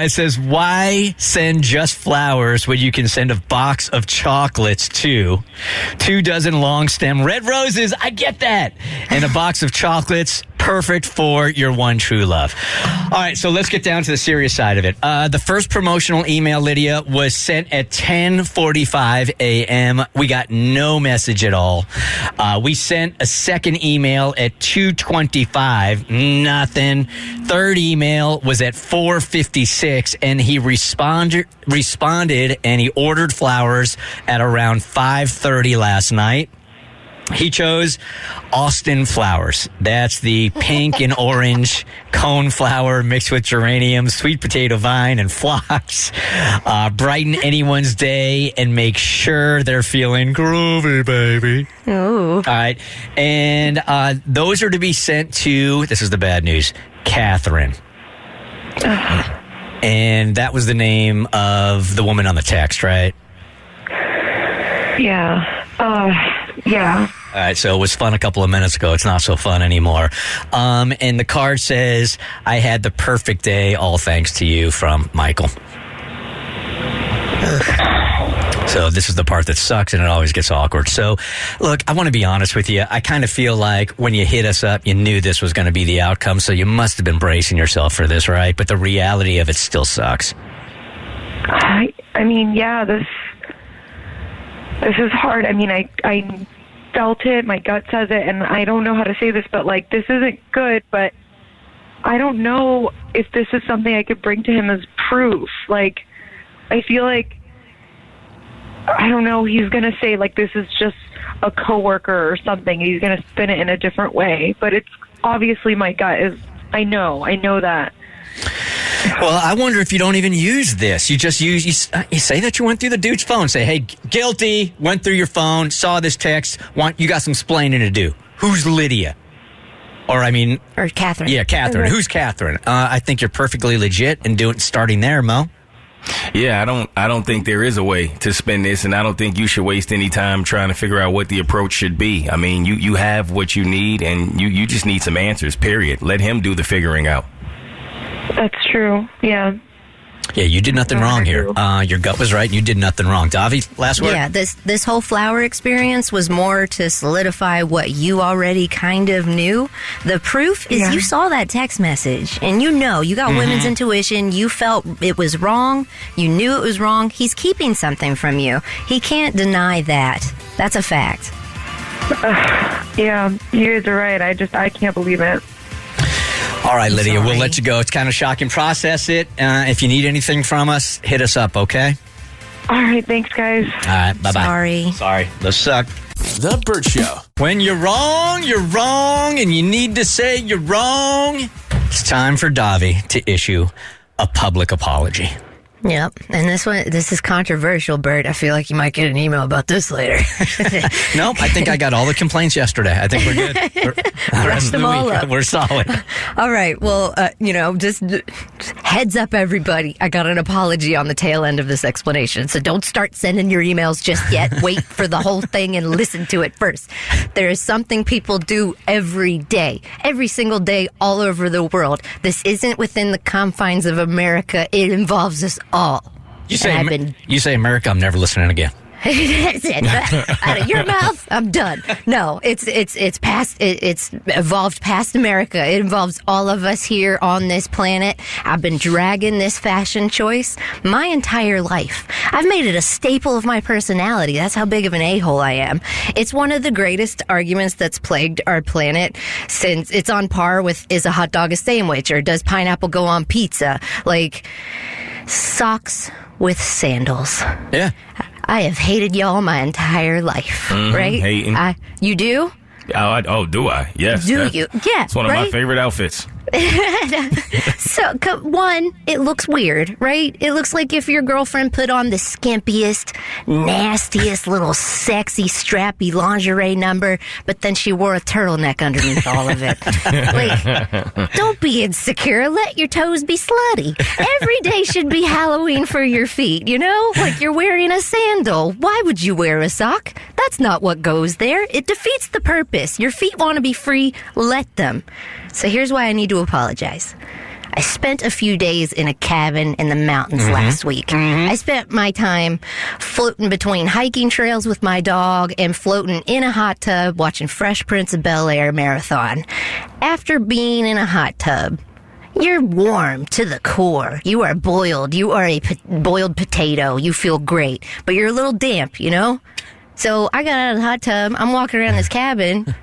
It says, why send just flowers when you can send a box of chocolates too? 2 dozen long stem red roses. I get that. And a box of chocolates, Perfect for your one true love. All right, so let's get down to the serious side of it. The first promotional email, Lydia, was sent at 10:45 a.m. We got no message at all. We sent a second email at 2:25. Nothing. Third email was at 4:56, and he responded, and he ordered flowers at around 5:30 last night. He chose Austin flowers. That's the pink and orange cone flower mixed with geranium, sweet potato vine, and phlox. Brighten anyone's day and make sure they're feeling groovy, baby. Ooh. All right. And those are to be sent to, this is the bad news, Catherine. And that was the name of the woman on the text, right? Yeah. Yeah. All right, so it was fun a couple of minutes ago. It's not so fun anymore. And the card says, I had the perfect day, all thanks to you, from Michael. So this is the part that sucks, and it always gets awkward. So, look, I want to be honest with you. I kind of feel like when you hit us up, you knew this was going to be the outcome, so you must have been bracing yourself for this, right? But the reality of it still sucks. I mean, yeah, this is hard. I mean, I felt it. My gut says it, and I don't know how to say this, but, like, this isn't good, but I don't know if this is something I could bring to him as proof. Like, I feel like, I don't know, he's going to say, like, this is just a coworker or something. He's going to spin it in a different way, but it's obviously my gut is, I know that. Well, I wonder if you don't even use this. You just you say that you went through the dude's phone. Say, hey, guilty, went through your phone, saw this text, you got some splaining to do. Who's Lydia? Or Catherine. Yeah, Catherine. Okay. Who's Catherine? I think you're perfectly legit in starting there, Mo. Yeah, I don't think there is a way to spin this, and I don't think you should waste any time trying to figure out what the approach should be. I mean, you have what you need, and you just need some answers, period. Let him do the figuring out. That's true. Yeah. Yeah, you did nothing wrong here. Your gut was right. You did nothing wrong. Davi, last word? Yeah, this whole flower experience was more to solidify what you already kind of knew. The proof is you saw that text message, and you got women's intuition. You felt it was wrong. You knew it was wrong. He's keeping something from you. He can't deny that. That's a fact. Yeah, you guys are right. I can't believe it. All right, Lydia, we'll let you go. It's kind of shocking. Process it. If you need anything from us, hit us up, okay? All right, thanks, guys. All right, bye-bye. Sorry. Those suck. The Burt Show. When you're wrong, and you need to say you're wrong. It's time for Davi to issue a public apology. Yep. And this is controversial, Bert. I feel like you might get an email about this later. Nope. I think I got all the complaints yesterday. I think we're good. Brushed them all up. We're solid. All right. Well, just heads up, everybody. I got an apology on the tail end of this explanation. So don't start sending your emails just yet. Wait for the whole thing and listen to it first. There is something people do every day, every single day, all over the world. This isn't within the confines of America. It involves us all. You say America, I'm never listening again. That's it. Out of your mouth, I'm done. No, it's evolved past America. It involves all of us here on this planet. I've been dragging this fashion choice my entire life. I've made it a staple of my personality. That's how big of an a-hole I am. It's one of the greatest arguments that's plagued our planet since it's on par with, is a hot dog a sandwich, or does pineapple go on pizza? Like, socks with sandals. Yeah. I have hated y'all my entire life, right? Hating. You do? Do I? Yes. Do you? Yeah. It's one of my favorite outfits. So, one, it looks weird, right? It looks like if your girlfriend put on the skimpiest, nastiest little sexy, strappy lingerie number, but then she wore a turtleneck underneath all of it. Like, don't be insecure. Let your toes be slutty. Every day should be Halloween for your feet, Like you're wearing a sandal. Why would you wear a sock? That's not what goes there. It defeats the purpose. Your feet want to be free. Let them. So here's why I need to apologize. I spent a few days in a cabin in the mountains last week. I spent my time floating between hiking trails with my dog and floating in a hot tub watching Fresh Prince of Bel-Air marathon. After being in a hot tub, you're warm to the core. You are boiled. You are a boiled potato. You feel great, but you're a little damp, you know? So I got out of the hot tub. I'm walking around this cabin.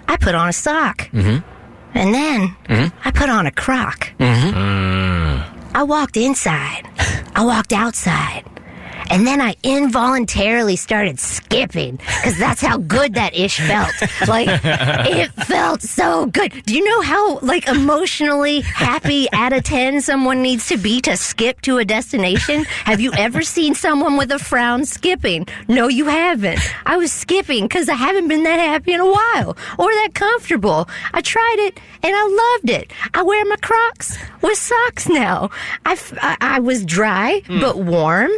I put on a sock. And then I put on a Croc. I walked inside. I walked outside. And then I involuntarily started skipping because that's how good that ish felt. Like, it felt so good. Do you know how, like, emotionally happy out of 10 someone needs to be to skip to a destination? Have you ever seen someone with a frown skipping? No, you haven't. I was skipping because I haven't been that happy in a while or that comfortable. I tried it and I loved it. I wear my Crocs with socks now. I was dry but warm.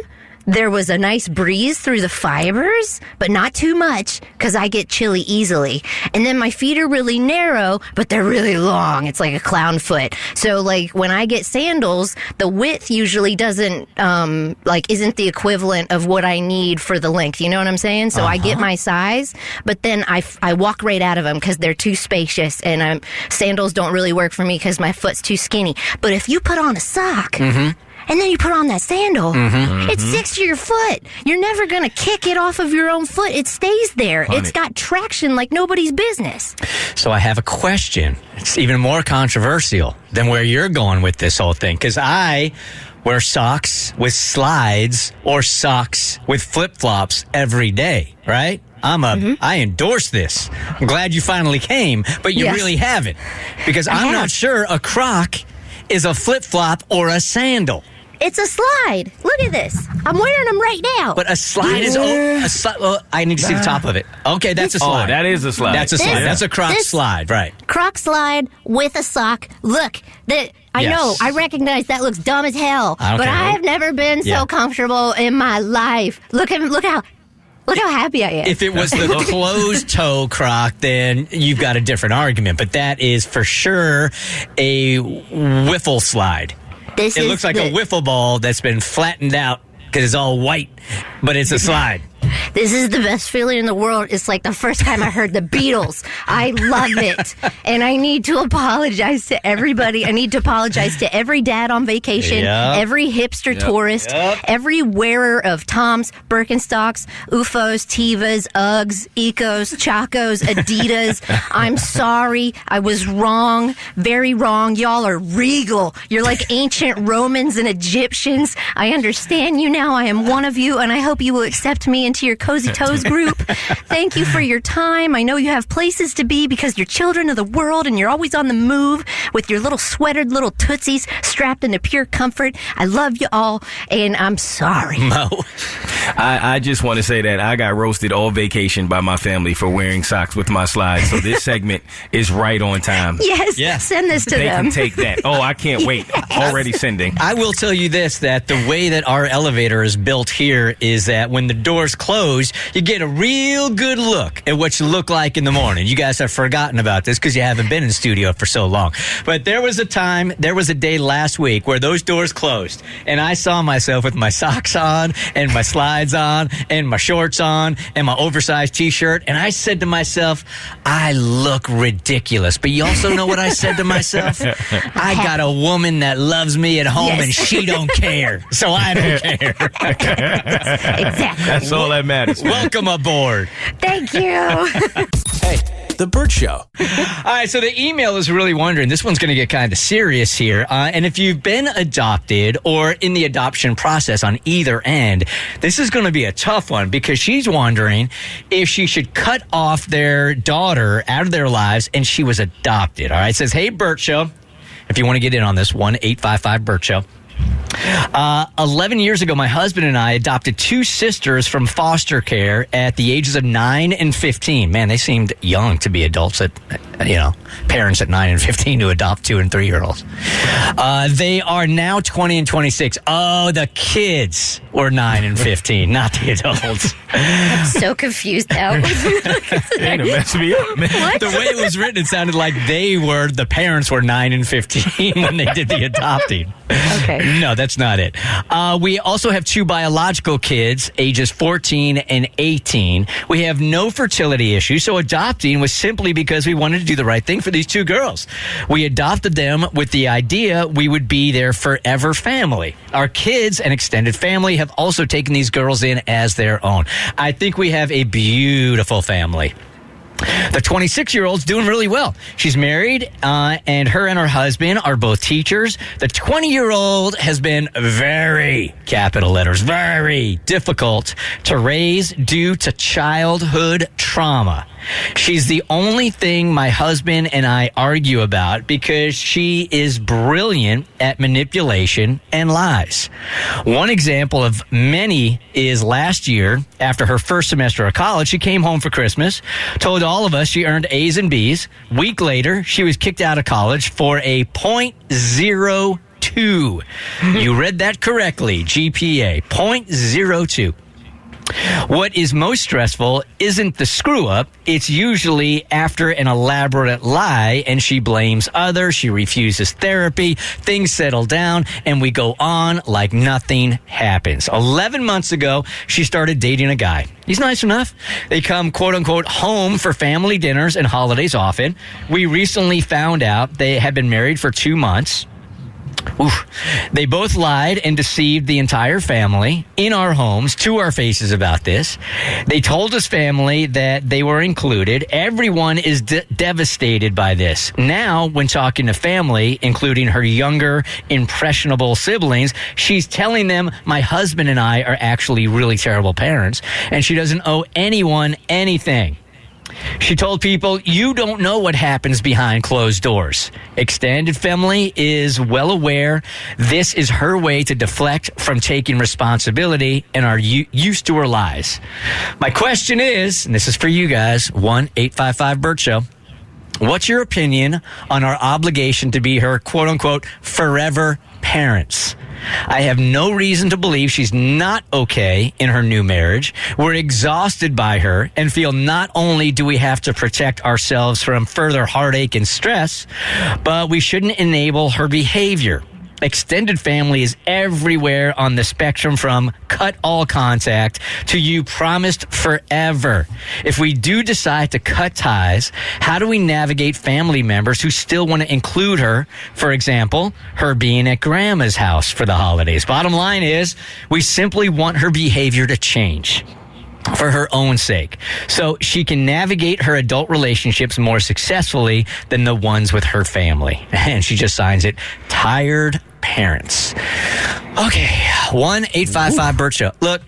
There was a nice breeze through the fibers, but not too much because I get chilly easily. And then my feet are really narrow, but they're really long. It's like a clown foot. So, like, when I get sandals, the width usually doesn't, isn't the equivalent of what I need for the length. You know what I'm saying? So I get my size, but then I walk right out of them because they're too spacious, and sandals don't really work for me because my foot's too skinny. But if you put on a sock... and then you put on that sandal, it sticks to your foot. You're never going to kick it off of your own foot. It stays there. It's got traction like nobody's business. So I have a question. It's even more controversial than where you're going with this whole thing. Because I wear socks with slides or socks with flip-flops every day, right? I endorse this. I'm glad you finally came, but you really haven't. Because I'm not sure a Croc is a flip-flop or a sandal. It's a slide. Look at this. I'm wearing them right now. But a slide is... I need to see the top of it. Okay, that's a slide. Oh, that is a slide. That's a slide. That's a Croc slide, right. Croc slide with a sock. Look, I know, I recognize that looks dumb as hell, but I have never been so comfortable in my life. Look how happy I am. If it was the closed-toe Croc, then you've got a different argument. But that is for sure a wiffle slide. It looks like a wiffle ball that's been flattened out because it's all white, but it's a slide. This is the best feeling in the world. It's like the first time I heard the Beatles. I love it. And I need to apologize to everybody. I need to apologize to every dad on vacation, every hipster tourist, every wearer of Toms, Birkenstocks, UFOs, Tevas, Uggs, Ecos, Chacos, Adidas. I'm sorry. I was wrong. Very wrong. Y'all are regal. You're like ancient Romans and Egyptians. I understand you now. I am one of you, and I hope you will accept me into your Cozy Toes group. Thank you for your time. I know you have places to be because you're children of the world and you're always on the move with your little sweatered little tootsies strapped into pure comfort. I love you all, and I'm sorry. Mo. I just want to say that I got roasted all vacation by my family for wearing socks with my slides, so this segment is right on time. Yes. Send this to them. They can take that. Oh, I can't wait. Already sending. I will tell you this, that the way that our elevator is built here is that when the doors close, you get a real good look at what you look like in the morning. You guys have forgotten about this because you haven't been in studio for so long. But there was a day last week where those doors closed, and I saw myself with my socks on and my slides on and my shorts on and my oversized t-shirt, and I said to myself, I look ridiculous. But you also know what I said to myself? I got a woman that loves me at home and she don't care, so I don't care. Exactly. That's all that matters. Welcome aboard. Thank you. Hey, The Burt Show. All right, so the email is really wondering, this one's going to get kind of serious here. And if you've been adopted or in the adoption process on either end, this is going to be a tough one because she's wondering if she should cut off their daughter out of their lives and she was adopted. All right, it says, hey, Burt Show. If you want to get in on this, 1-855-BURT Show. 11 years ago, my husband and I adopted two sisters from foster care at the ages of 9 and 15. Man, they seemed young to be adults at parents at 9 and 15 to adopt 2 and 3-year-olds. They are now 20 and 26. Oh, the kids were 9 and 15, not the adults. I'm so confused now. Mess me up, man. What? The way it was written, it sounded like the parents were 9 and 15 when they did the adopting. Okay. No, that's not it. We also have 2 biological kids, ages 14 and 18. We have no fertility issues, so adopting was simply because we wanted to do the right thing for these 2 girls. We adopted them with the idea we would be their forever family. Our kids and extended family have also taken these girls in as their own. I think we have a beautiful family. The 26-year-old's doing really well. She's married, and her husband are both teachers. The 20-year-old has been very, capital letters, very difficult to raise due to childhood trauma. She's the only thing my husband and I argue about because she is brilliant at manipulation and lies. One example of many is last year, after her first semester of college, she came home for Christmas, told all of us she earned A's and B's. Week later, she was kicked out of college for a .02. You read that correctly, GPA, .02. What is most stressful isn't the screw up. It's usually after an elaborate lie and she blames others. She refuses therapy. Things settle down and we go on like nothing happens. 11 months ago, she started dating a guy. He's nice enough. They come, quote unquote, home for family dinners and holidays often. We recently found out they had been married for 2 months. Oof. They both lied and deceived the entire family in our homes to our faces about this. They told his family that they were included. Everyone is devastated by this. Now, when talking to family, including her younger, impressionable siblings, she's telling them my husband and I are actually really terrible parents, and she doesn't owe anyone anything. She told people, you don't know what happens behind closed doors. Extended family is well aware this is her way to deflect from taking responsibility and are used to her lies. My question is, and this is for you guys, 1-855-BERT Show. What's your opinion on our obligation to be her, quote unquote, forever parents? I have no reason to believe she's not okay in her new marriage. We're exhausted by her and feel not only do we have to protect ourselves from further heartache and stress, but we shouldn't enable her behavior. Extended family is everywhere on the spectrum from cut all contact to you promised forever. If we do decide to cut ties, how do we navigate family members who still want to include her? For example, her being at grandma's house for the holidays. Bottom line is, we simply want her behavior to change for her own sake, so she can navigate her adult relationships more successfully than the ones with her family. And she just signs it, tired parents. Okay, 1-855-BERT Show. Look,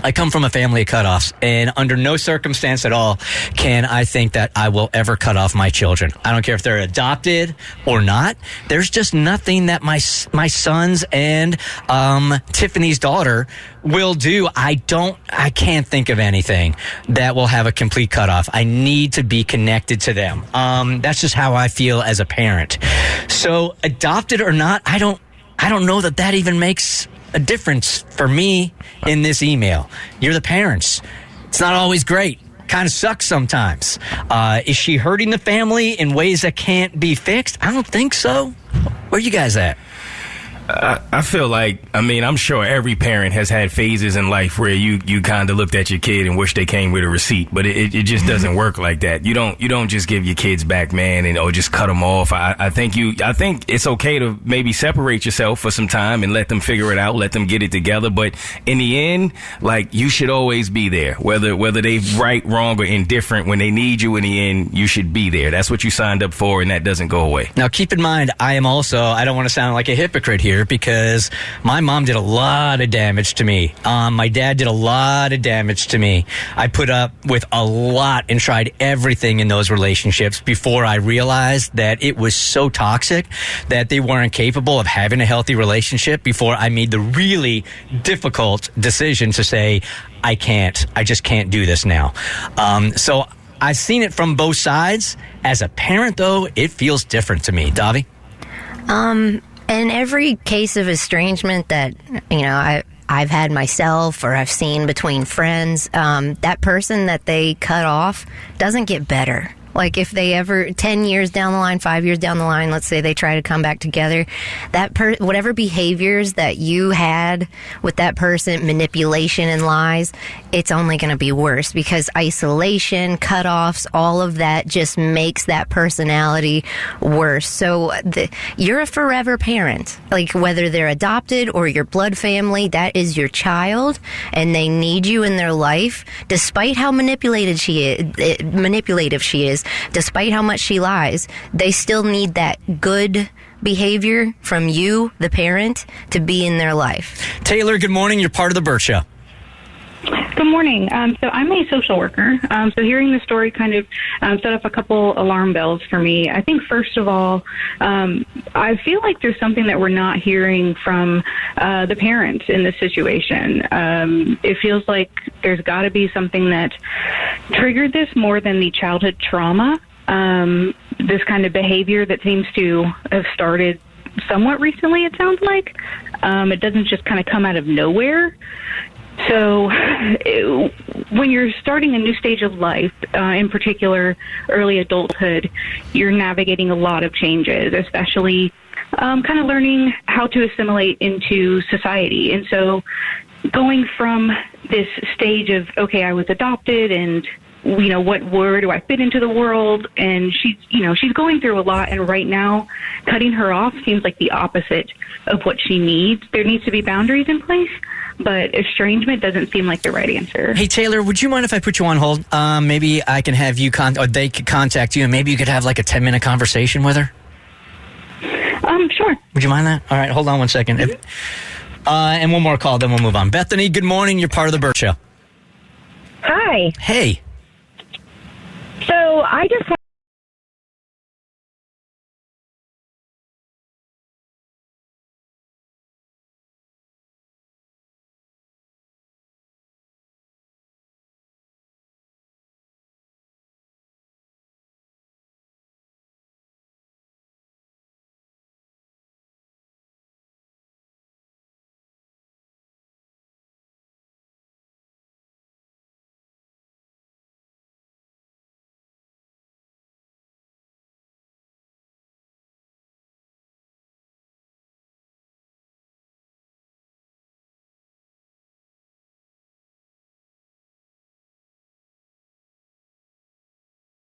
I come from a family of cutoffs, and under no circumstance at all can I think that I will ever cut off my children. I don't care if they're adopted or not. There's just nothing that my sons and Tiffany's daughter will do. I can't think of anything that will have a complete cutoff. I need to be connected to them. That's just how I feel as a parent. So adopted or not, I don't know that even makes a difference for me in this email. You're the parents. It's not always great. Kind of sucks sometimes. Is she hurting the family in ways that can't be fixed? I don't think so. Where you guys at? I feel like, I'm sure every parent has had phases in life where you kind of looked at your kid and wished they came with a receipt, but it just doesn't work like that. You don't just give your kids back, man, or just cut them off. I think it's okay to maybe separate yourself for some time and let them figure it out, let them get it together. But in the end, like, you should always be there, whether they right, wrong, or indifferent. When they need you in the end, you should be there. That's what you signed up for, and that doesn't go away. Now, keep in mind, I don't want to sound like a hypocrite here, because my mom did a lot of damage to me. My dad did a lot of damage to me. I put up with a lot and tried everything in those relationships before I realized that it was so toxic that they weren't capable of having a healthy relationship, before I made the really difficult decision to say, I just can't do this now. So I've seen it from both sides. As a parent, though, it feels different to me. Davi? In every case of estrangement that, I've had myself or I've seen between friends, that person that they cut off doesn't get better. Like if they ever, 10 years down the line, 5 years down the line, let's say they try to come back together, whatever behaviors that you had with that person, manipulation and lies, it's only going to be worse because isolation, cutoffs, all of that just makes that personality worse. So you're a forever parent. Like whether they're adopted or your blood family, that is your child and they need you in their life despite how manipulative she is. Despite how much she lies, they still need that good behavior from you, the parent, to be in their life. Taylor, good morning. You're part of the Burt Show. Good morning. So I'm a social worker. So hearing the story kind of set off a couple alarm bells for me. I think, first of all, I feel like there's something that we're not hearing from the parents in this situation. It feels like there's got to be something that triggered this more than the childhood trauma. This kind of behavior that seems to have started somewhat recently, it sounds like. It doesn't just kind of come out of nowhere. So when you're starting a new stage of life, in particular early adulthood, you're navigating a lot of changes, especially kind of learning how to assimilate into society. And so going from this stage of, okay, I was adopted and where do I fit into the world? And she's going through a lot. And right now, cutting her off seems like the opposite of what she needs. There needs to be boundaries in place, but estrangement doesn't seem like the right answer. Hey, Taylor, would you mind if I put you on hold? Maybe I can have you or they could contact you and maybe you could have like a 10-minute conversation with her? Sure. Would you mind that? All right, hold on one second. And one more call, then we'll move on. Bethany, good morning. You're part of the Burt Show. Hi. Hey. So I just